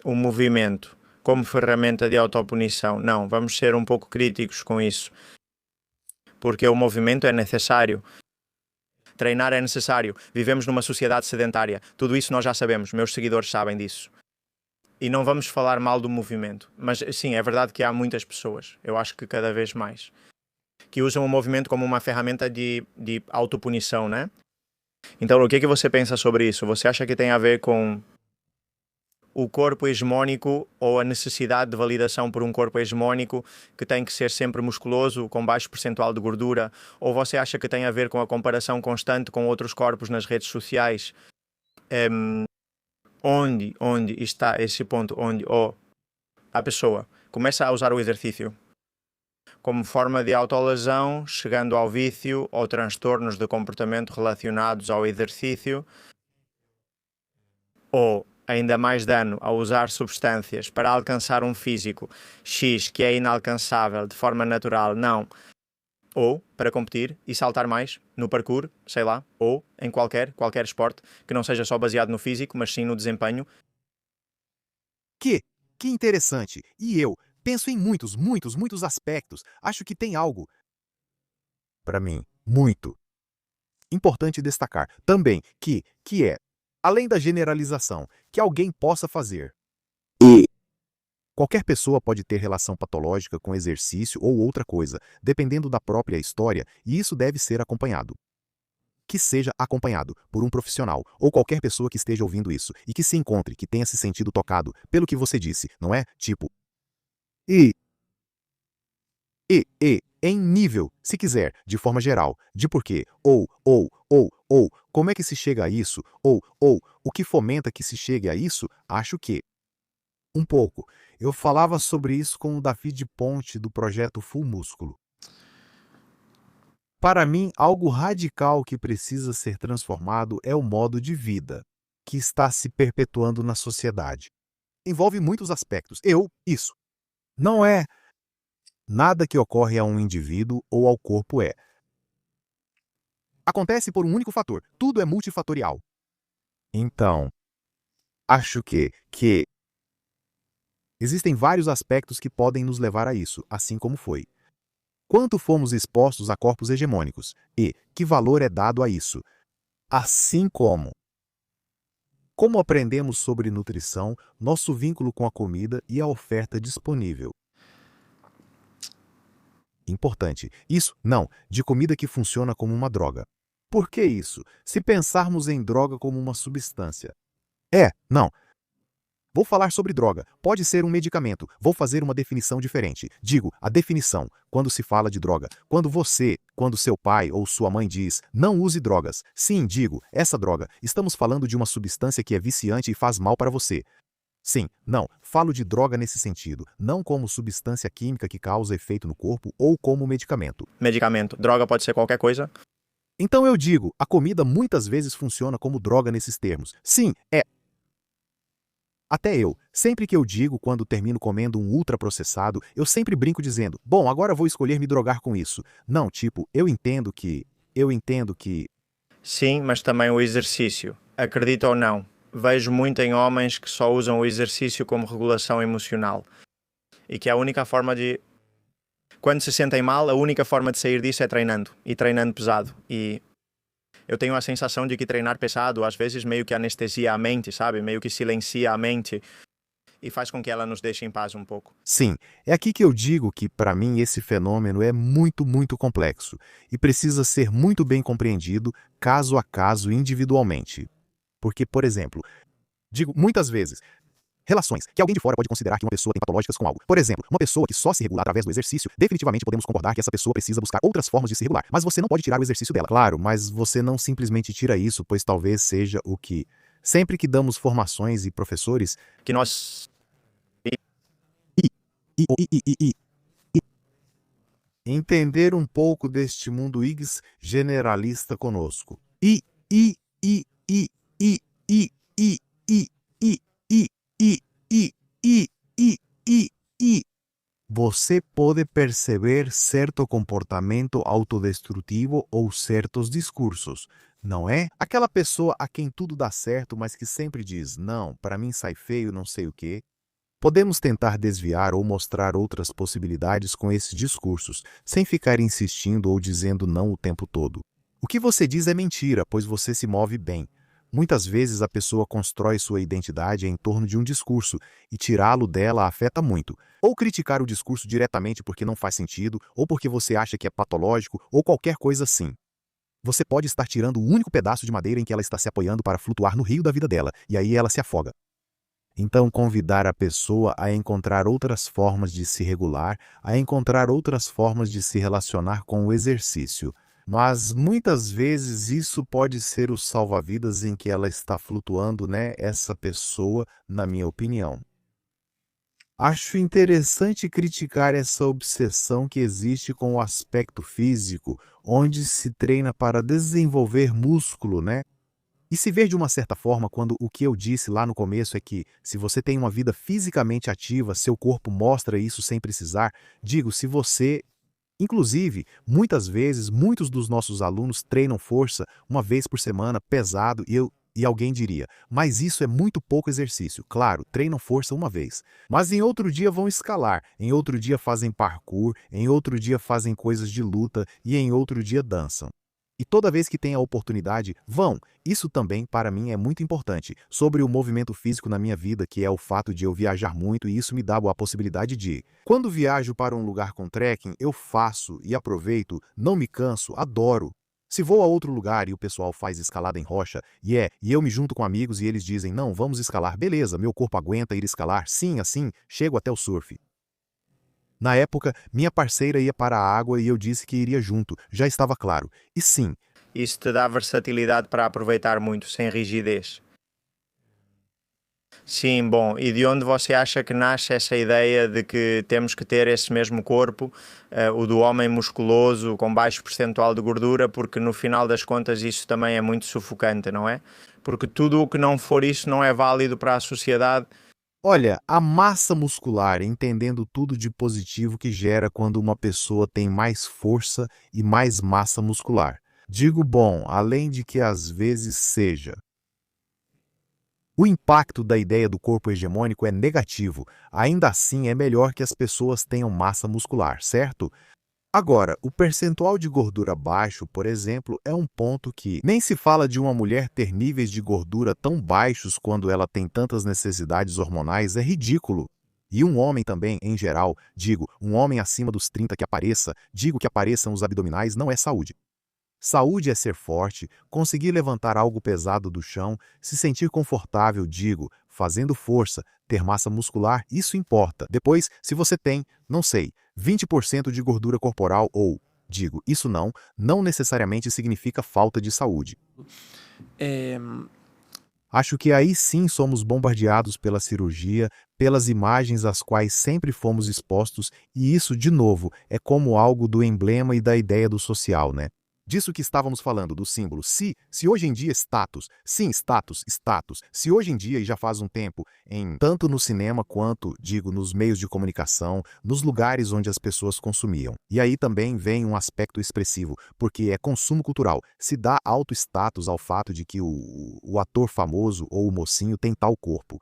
O movimento como ferramenta de autopunição. Não, vamos ser um pouco críticos com isso. Porque o movimento é necessário. Treinar é necessário. Vivemos numa sociedade sedentária. Tudo isso nós já sabemos. Meus seguidores sabem disso. E não vamos falar mal do movimento. Mas sim, é verdade que há muitas pessoas, eu acho que cada vez mais, que usam o movimento como uma ferramenta de autopunição, né? Então, o que é que você pensa sobre isso? Você acha que tem a ver com o corpo hegemónico ou a necessidade de validação por um corpo hegemónico que tem que ser sempre musculoso, com baixo percentual de gordura? Ou você acha que tem a ver com a comparação constante com outros corpos nas redes sociais? Onde está esse ponto onde a pessoa começa a usar o exercício como forma de autolesão, chegando ao vício ou transtornos de comportamento relacionados ao exercício, ou ainda mais dano ao usar substâncias para alcançar um físico X que é inalcançável de forma natural, não, ou para competir e saltar mais no parkour, sei lá, ou em qualquer esporte que não seja só baseado no físico, mas sim no desempenho. Que interessante. E eu penso em muitos aspectos. Acho que tem algo, para mim, muito importante destacar também que é, além da generalização, que alguém possa fazer. E qualquer pessoa pode ter relação patológica com exercício ou outra coisa, dependendo da própria história, e isso deve ser acompanhado. que seja acompanhado por um profissional ou qualquer pessoa que esteja ouvindo isso e que se encontre, que tenha se sentido tocado pelo que você disse, não é? Tipo, e, em nível, se quiser, de forma geral, de porquê, ou, como é que se chega a isso, ou, o que fomenta que se chegue a isso, acho que, um pouco. Eu falava sobre isso com o David Ponte do projeto Full Músculo. Para mim, algo radical que precisa ser transformado é o modo de vida que está se perpetuando na sociedade. Envolve muitos aspectos. Isso. Não é nada que ocorre a um indivíduo ou ao corpo acontece por um único fator. Tudo é multifatorial. Então, acho que existem vários aspectos que podem nos levar a isso, assim como foi. Quanto fomos expostos a corpos hegemônicos e que valor é dado a isso? Assim como aprendemos sobre nutrição, nosso vínculo com a comida e a oferta disponível. Importante. Isso, não, de comida que funciona como uma droga. Por que isso? Se pensarmos em droga como uma substância. Não. Vou falar sobre droga. Pode ser um medicamento. Vou fazer uma definição diferente. Digo, a definição, quando se fala de droga. Quando seu pai ou sua mãe diz, não use drogas. Sim, digo, essa droga. Estamos falando de uma substância que é viciante e faz mal para você. Sim, não, falo de droga nesse sentido, não como substância química que causa efeito no corpo ou como medicamento. Medicamento. Droga pode ser qualquer coisa. Então eu digo, a comida muitas vezes funciona como droga nesses termos. Sim, Até eu, sempre que eu digo quando termino comendo um ultraprocessado, eu sempre brinco dizendo, bom, agora vou escolher me drogar com isso. Não, tipo, eu entendo que... Sim, mas também o exercício. Acredita ou não, vejo muito em homens que só usam o exercício como regulação emocional. E que a única forma de... Quando se sentem mal, a única forma de sair disso é treinando. E treinando pesado. E eu tenho a sensação de que treinar pesado às vezes meio que anestesia a mente, sabe? Meio que silencia a mente e faz com que ela nos deixe em paz um pouco. Sim, é aqui que eu digo que, para mim, esse fenômeno é muito, muito complexo e precisa ser muito bem compreendido, caso a caso, individualmente. Porque, por exemplo, digo muitas vezes, relações que alguém de fora pode considerar que uma pessoa tem patológicas com algo. Por exemplo, uma pessoa que só se regula através do exercício, definitivamente podemos concordar que essa pessoa precisa buscar outras formas de se regular. Mas você não pode tirar o exercício dela. Claro, mas você não simplesmente tira isso, pois talvez seja o que... Sempre que damos formações e professores... Que nós... Entender um pouco deste mundo IGS generalista conosco. Você pode perceber certo comportamento autodestrutivo ou certos discursos, não é? Aquela pessoa a quem tudo dá certo, mas que sempre diz, não, para mim sai feio, não sei o quê. Podemos tentar desviar ou mostrar outras possibilidades com esses discursos, sem ficar insistindo ou dizendo não o tempo todo. O que você diz é mentira, pois você se move bem. Muitas vezes a pessoa constrói sua identidade em torno de um discurso, e tirá-lo dela afeta muito. Ou criticar o discurso diretamente porque não faz sentido, ou porque você acha que é patológico, ou qualquer coisa assim. Você pode estar tirando o único pedaço de madeira em que ela está se apoiando para flutuar no rio da vida dela, e aí ela se afoga. Então, convidar a pessoa a encontrar outras formas de se regular, a encontrar outras formas de se relacionar com o exercício. Mas, muitas vezes, isso pode ser o salva-vidas em que ela está flutuando, né? Essa pessoa, na minha opinião. Acho interessante criticar essa obsessão que existe com o aspecto físico, onde se treina para desenvolver músculo, né? E se ver de uma certa forma quando o que eu disse lá no começo é que, se você tem uma vida fisicamente ativa, seu corpo mostra isso sem precisar, digo, se você... Inclusive, muitas vezes, muitos dos nossos alunos treinam força uma vez por semana, pesado, e alguém diria, mas isso é muito pouco exercício. Claro, treinam força uma vez. Mas em outro dia vão escalar, em outro dia fazem parkour, em outro dia fazem coisas de luta e em outro dia dançam. E toda vez que tem a oportunidade, vão. Isso também, para mim, é muito importante. Sobre o movimento físico na minha vida, que é o fato de eu viajar muito, e isso me dá a possibilidade de... Quando viajo para um lugar com trekking, eu faço e aproveito, não me canso, adoro. Se vou a outro lugar e o pessoal faz escalada em rocha, e eu me junto com amigos e eles dizem, não, vamos escalar, beleza, meu corpo aguenta ir escalar, sim, assim, chego até o surf. Na época, minha parceira ia para a água e eu disse que iria junto, já estava claro. E sim, Isso te dá versatilidade para aproveitar muito, sem rigidez. Sim, bom, e de onde você acha que nasce essa ideia de que temos que ter esse mesmo corpo, o do homem musculoso, com baixo percentual de gordura, porque no final das contas isso também é muito sufocante, não é? Porque tudo o que não for isso não é válido para a sociedade. olha, a massa muscular, entendendo tudo de positivo que gera quando uma pessoa tem mais força e mais massa muscular. Digo bom, além de que às vezes seja. O impacto da ideia do corpo hegemônico é negativo, ainda assim é melhor que as pessoas tenham massa muscular, certo? Agora, o percentual de gordura baixo, por exemplo, é um ponto que nem se fala de uma mulher ter níveis de gordura tão baixos quando ela tem tantas necessidades hormonais, é ridículo. E um homem também, em geral, digo, um homem acima dos 30 que apareça, digo que apareçam os abdominais, não é saúde. Saúde é ser forte, conseguir levantar algo pesado do chão, se sentir confortável, digo, fazendo força, ter massa muscular, isso importa. Depois, se você tem, não sei, 20% de gordura corporal ou, digo, isso não necessariamente significa falta de saúde. Ehm, Acho que aí sim somos bombardeados pela cirurgia, pelas imagens às quais sempre fomos expostos, e isso, de novo, é como algo do emblema e da ideia do social, né? Disso que estávamos falando, do símbolo. Se hoje em dia status, sim, status, se hoje em dia e já faz um tempo, tanto no cinema quanto, digo, nos meios de comunicação, nos lugares onde as pessoas consumiam. E aí também vem um aspecto expressivo, porque é consumo cultural. Se dá alto status ao fato de que o ator famoso ou o mocinho tem tal corpo.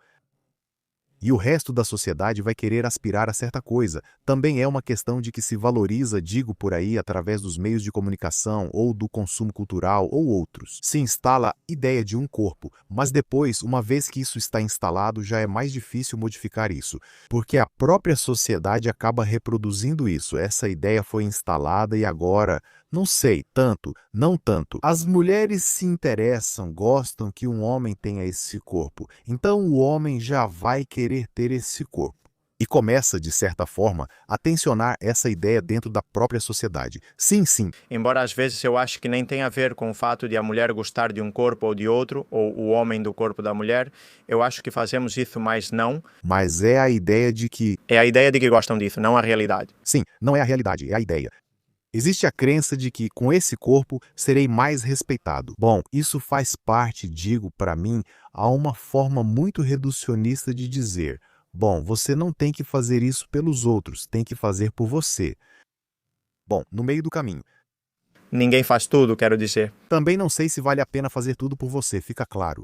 E o resto da sociedade vai querer aspirar a certa coisa. Também é uma questão de que se valoriza, digo por aí, através dos meios de comunicação ou do consumo cultural ou outros. Se instala a ideia de um corpo, mas depois, uma vez que isso está instalado, já é mais difícil modificar isso, porque a própria sociedade acaba reproduzindo isso. Essa ideia foi instalada e agora, não sei, tanto, não tanto. As mulheres se interessam, gostam que um homem tenha esse corpo. Então o homem já vai querer ter esse corpo. E começa, de certa forma, a tensionar essa ideia dentro da própria sociedade. Sim, sim, Embora às vezes eu acho que nem tem a ver com o fato de a mulher gostar de um corpo ou de outro, ou o homem do corpo da mulher, eu acho que fazemos isso, mas não. mas é a ideia de que, É a ideia de que gostam disso, não a realidade. sim, não é a realidade, é a ideia. Existe a crença de que, com esse corpo, serei mais respeitado. Bom, isso faz parte, digo para mim, a uma forma muito reducionista de dizer: bom, você não tem que fazer isso pelos outros, tem que fazer por você. Bom, no meio do caminho. Ninguém faz tudo, quero dizer. Também não sei se vale a pena fazer tudo por você, fica claro.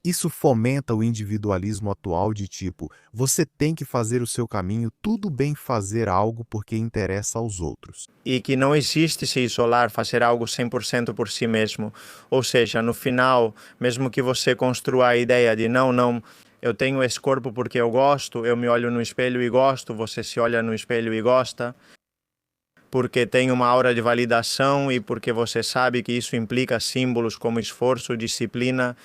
Isso fomenta o individualismo atual de tipo, você tem que fazer o seu caminho, tudo bem fazer algo porque interessa aos outros. E que não existe se isolar, fazer algo 100% por si mesmo. Ou seja, no final, mesmo que você construa a ideia de não, eu tenho esse corpo porque eu gosto, eu me olho no espelho e gosto, você se olha no espelho e gosta, porque tem uma aura de validação e porque você sabe que isso implica símbolos como esforço, disciplina,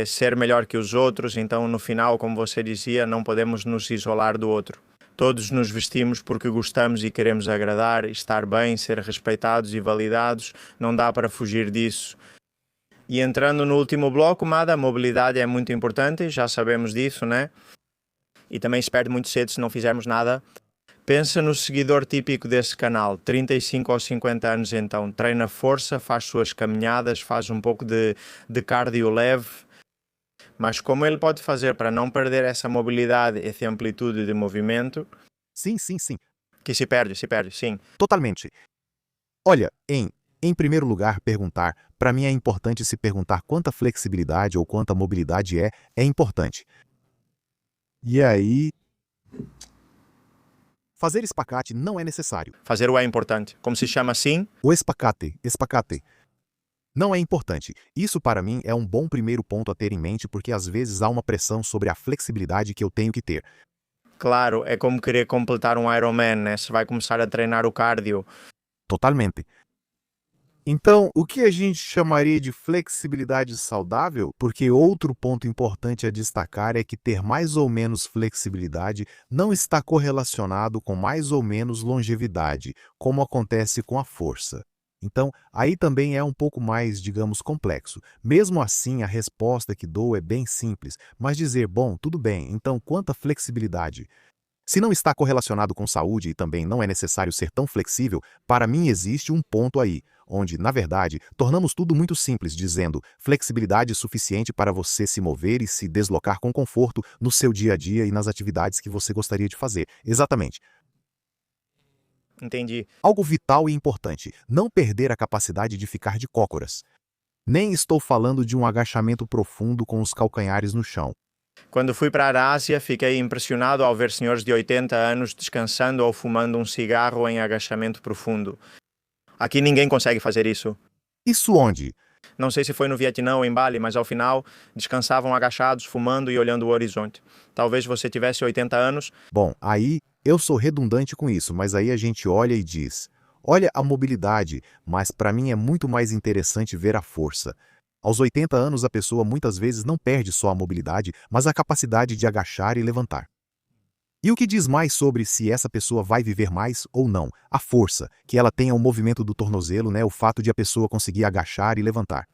ser melhor que os outros. Então, no final, como você dizia, não podemos nos isolar do outro. Todos nos vestimos porque gostamos e queremos agradar, estar bem, ser respeitados e validados. Não dá para fugir disso. E entrando no último bloco, Mada, a mobilidade é muito importante, já sabemos disso, né? E também se perde muito cedo se não fizermos nada. Pensa no seguidor típico desse canal, 35 ou 50 anos então, treina força, faz suas caminhadas, faz um pouco de cardio leve, mas como ele pode fazer para não perder essa mobilidade, essa amplitude de movimento, Sim, que se perde, sim. totalmente. Olha, em primeiro lugar, perguntar. Para mim é importante se perguntar quanta flexibilidade ou quanta mobilidade é importante. E aí, fazer espacate não é necessário. Fazer o é importante. Como se chama assim? O espacate, não é importante. Isso para mim é um bom primeiro ponto a ter em mente porque às vezes há uma pressão sobre a flexibilidade que eu tenho que ter. Claro, é como querer completar um Ironman, né? Se vai começar a treinar o cardio. Totalmente. Então, o que a gente chamaria de flexibilidade saudável? Porque outro ponto importante a destacar é que ter mais ou menos flexibilidade não está correlacionado com mais ou menos longevidade, como acontece com a força. Então, aí também é um pouco mais, digamos, complexo. Mesmo assim, a resposta que dou é bem simples, mas dizer, bom, tudo bem, então quanta flexibilidade? Se não está correlacionado com saúde e também não é necessário ser tão flexível, para mim existe um ponto aí, onde, na verdade, tornamos tudo muito simples, dizendo flexibilidade suficiente para você se mover e se deslocar com conforto no seu dia a dia e nas atividades que você gostaria de fazer. Exatamente. Entendi. Algo vital e importante: não perder a capacidade de ficar de cócoras. Nem estou falando de um agachamento profundo com os calcanhares no chão. Quando fui para a Ásia, fiquei impressionado ao ver senhores de 80 anos descansando ou fumando um cigarro em agachamento profundo. Aqui ninguém consegue fazer isso. Isso onde? Não sei se foi no Vietnã ou em Bali, mas ao final descansavam agachados, fumando e olhando o horizonte. Talvez você tivesse 80 anos. Bom, aí eu sou redundante com isso, mas aí a gente olha e diz: olha a mobilidade, mas para mim é muito mais interessante ver a força. Aos 80 anos, a pessoa muitas vezes não perde só a mobilidade, mas a capacidade de agachar e levantar. E o que diz mais sobre se essa pessoa vai viver mais ou não? A força, que ela tenha o movimento do tornozelo, né? O fato de a pessoa conseguir agachar e levantar.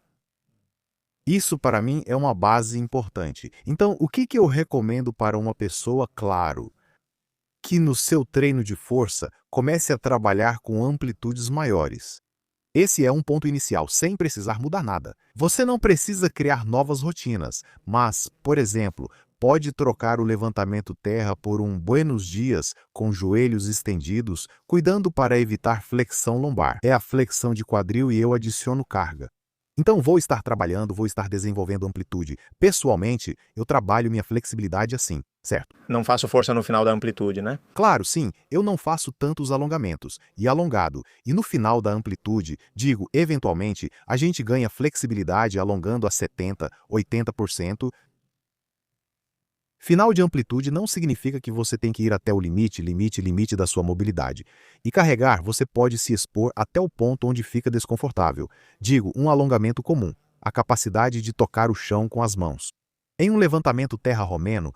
Isso para mim é uma base importante. Então, o que eu recomendo para uma pessoa? Claro, que no seu treino de força comece a trabalhar com amplitudes maiores. Esse é um ponto inicial, sem precisar mudar nada. Você não precisa criar novas rotinas, mas, por exemplo, pode trocar o levantamento terra por um buenos dias com joelhos estendidos, cuidando para evitar flexão lombar. É a flexão de quadril e eu adiciono carga. Então vou estar trabalhando, vou estar desenvolvendo amplitude. Pessoalmente, eu trabalho minha flexibilidade assim, certo? Não faço força no final da amplitude, né? Claro, sim, eu não faço tantos alongamentos, e alongado, e no final da amplitude, digo, eventualmente, a gente ganha flexibilidade alongando a 70, 80%. Final de amplitude não significa que você tem que ir até o limite da sua mobilidade. E carregar, você pode se expor até o ponto onde fica desconfortável. Digo, um alongamento comum, a capacidade de tocar o chão com as mãos. Em um levantamento terra romeno,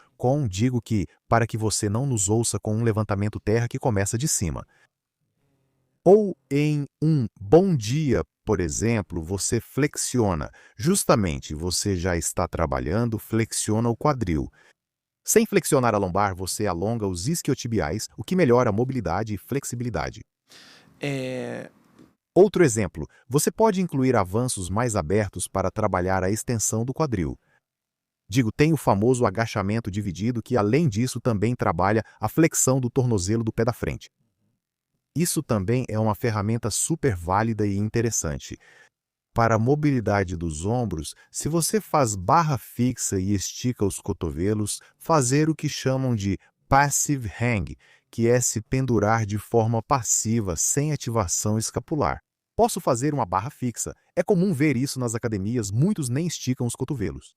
digo que, para que você não nos ouça com um levantamento terra que começa de cima. Ou em um bom dia, por exemplo, você flexiona. Justamente, você já está trabalhando, flexiona o quadril. Sem flexionar a lombar, você alonga os isquiotibiais, o que melhora a mobilidade e flexibilidade. É, Outro exemplo, você pode incluir avanços mais abertos para trabalhar a extensão do quadril. Digo, tem o famoso agachamento dividido que, além disso, também trabalha a flexão do tornozelo do pé da frente. Isso também é uma ferramenta super válida e interessante. Para a mobilidade dos ombros, se você faz barra fixa e estica os cotovelos, fazer o que chamam de passive hang, que é se pendurar de forma passiva, sem ativação escapular. Posso fazer uma barra fixa. É comum ver isso nas academias, muitos nem esticam os cotovelos.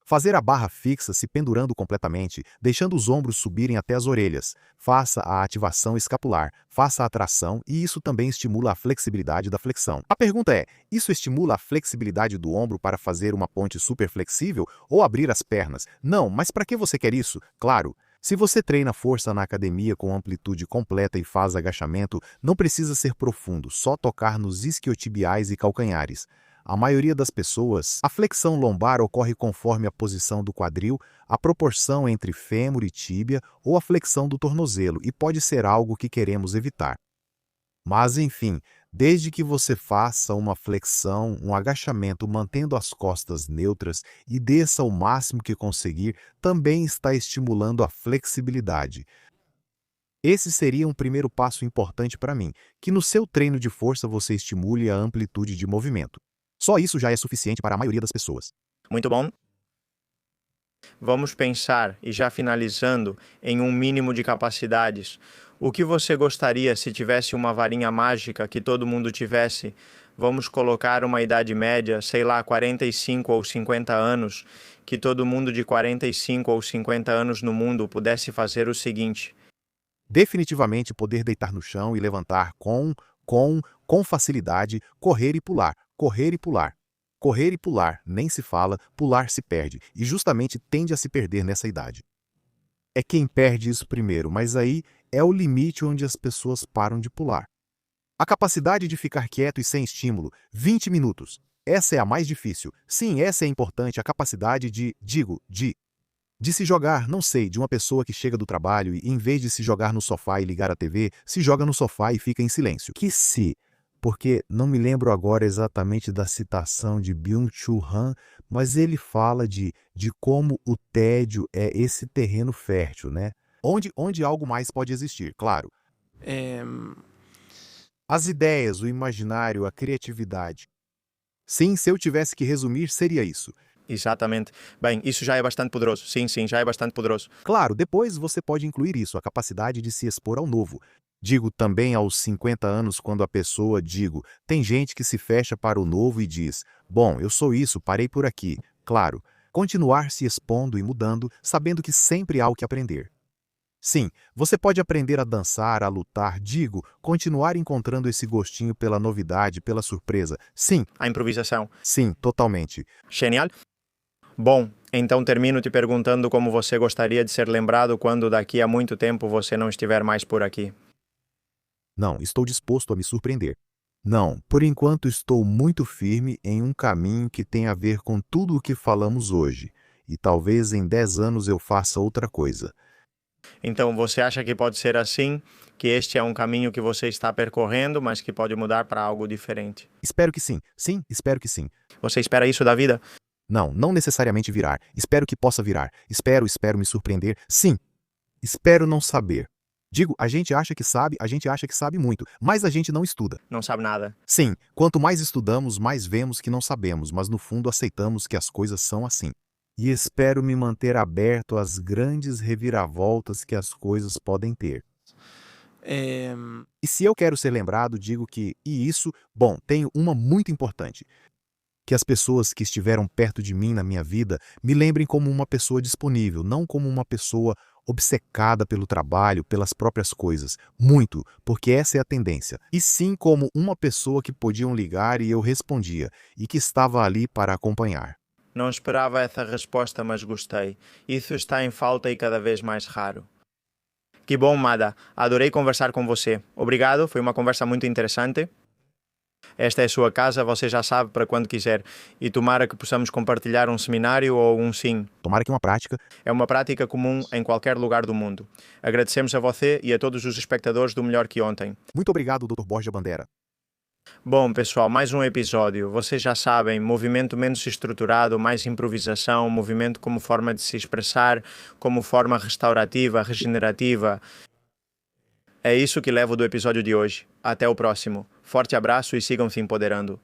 Fazer a barra fixa se pendurando completamente, deixando os ombros subirem até as orelhas. Faça a ativação escapular, faça a tração e isso também estimula a flexibilidade da flexão. A pergunta é, isso estimula a flexibilidade do ombro para fazer uma ponte super flexível ou abrir as pernas? Não, mas para que você quer isso? Claro, se você treina força na academia com amplitude completa e faz agachamento, não precisa ser profundo, só tocar nos isquiotibiais e calcanhares. A maioria das pessoas, a flexão lombar ocorre conforme a posição do quadril, a proporção entre fêmur e tíbia ou a flexão do tornozelo e pode ser algo que queremos evitar. Mas, enfim, desde que você faça uma flexão, um agachamento mantendo as costas neutras e desça o máximo que conseguir, também está estimulando a flexibilidade. Esse seria um primeiro passo importante para mim, que no seu treino de força você estimule a amplitude de movimento. Só isso já é suficiente para a maioria das pessoas. Muito bom. Vamos pensar, e já finalizando, em um mínimo de capacidades. O que você gostaria se tivesse uma varinha mágica que todo mundo tivesse? Vamos colocar uma idade média, sei lá, 45 ou 50 anos, que todo mundo de 45 ou 50 anos no mundo pudesse fazer o seguinte. Definitivamente poder deitar no chão e levantar com com facilidade, correr e pular, correr e pular. Correr e pular, nem se fala, pular se perde, e justamente tende a se perder nessa idade. É quem perde isso primeiro, mas aí é o limite onde as pessoas param de pular. A capacidade de ficar quieto e sem estímulo, 20 minutos. Essa é a mais difícil. Sim, essa é importante, a capacidade de se jogar, não sei, de uma pessoa que chega do trabalho e, em vez de se jogar no sofá e ligar a TV, se joga no sofá e fica em silêncio. Porque não me lembro agora exatamente da citação de Byung-Chul Han, mas ele fala de como o tédio é esse terreno fértil, né? Onde algo mais pode existir, claro. As ideias, o imaginário, a criatividade. Sim, se eu tivesse que resumir, seria isso. Exatamente. Bem, isso já é bastante poderoso. Sim, já é bastante poderoso. Claro, depois você pode incluir isso, a capacidade de se expor ao novo. Digo também aos 50 anos, quando a pessoa, tem gente que se fecha para o novo e diz, bom, eu sou isso, parei por aqui. Claro, continuar se expondo e mudando, sabendo que sempre há o que aprender. Sim, você pode aprender a dançar, a lutar, continuar encontrando esse gostinho pela novidade, pela surpresa. Sim, A improvisação. sim, totalmente. Genial. Bom, então termino te perguntando como você gostaria de ser lembrado quando daqui a muito tempo você não estiver mais por aqui. Não, estou disposto a me surpreender. Não, por enquanto estou muito firme em um caminho que tem a ver com tudo o que falamos hoje. E talvez em 10 anos eu faça outra coisa. Então você acha que pode ser assim, que este é um caminho que você está percorrendo, mas que pode mudar para algo diferente? Espero que sim. Sim, espero que sim. Você espera isso da vida? Não necessariamente virar. Espero que possa virar. Espero me surpreender. Sim, espero não saber. A gente acha que sabe muito, mas a gente não estuda. Não sabe nada. Sim, quanto mais estudamos, mais vemos que não sabemos, mas no fundo aceitamos que as coisas são assim. E espero me manter aberto às grandes reviravoltas que as coisas podem ter. E se eu quero ser lembrado, tenho uma muito importante. Que as pessoas que estiveram perto de mim na minha vida me lembrem como uma pessoa disponível, não como uma pessoa obcecada pelo trabalho, pelas próprias coisas. Muito, porque essa é a tendência. E sim como uma pessoa que podiam ligar e eu respondia, e que estava ali para acompanhar. Não esperava essa resposta, mas gostei. Isso está em falta e cada vez mais raro. Que bom, Mada. Adorei conversar com você. Obrigado, foi uma conversa muito interessante. Esta é a sua casa, você já sabe para quando quiser. E tomara que possamos compartilhar um seminário ou um sim. Tomara que uma prática. É uma prática comum em qualquer lugar do mundo. Agradecemos a você e a todos os espectadores do Melhor que Ontem. Muito obrigado, Dr. Borja Bandeira. Bom, pessoal, mais um episódio. Vocês já sabem, movimento menos estruturado, mais improvisação, movimento como forma de se expressar, como forma restaurativa, regenerativa. É isso que levo do episódio de hoje. Até o próximo. Forte abraço e sigam se empoderando.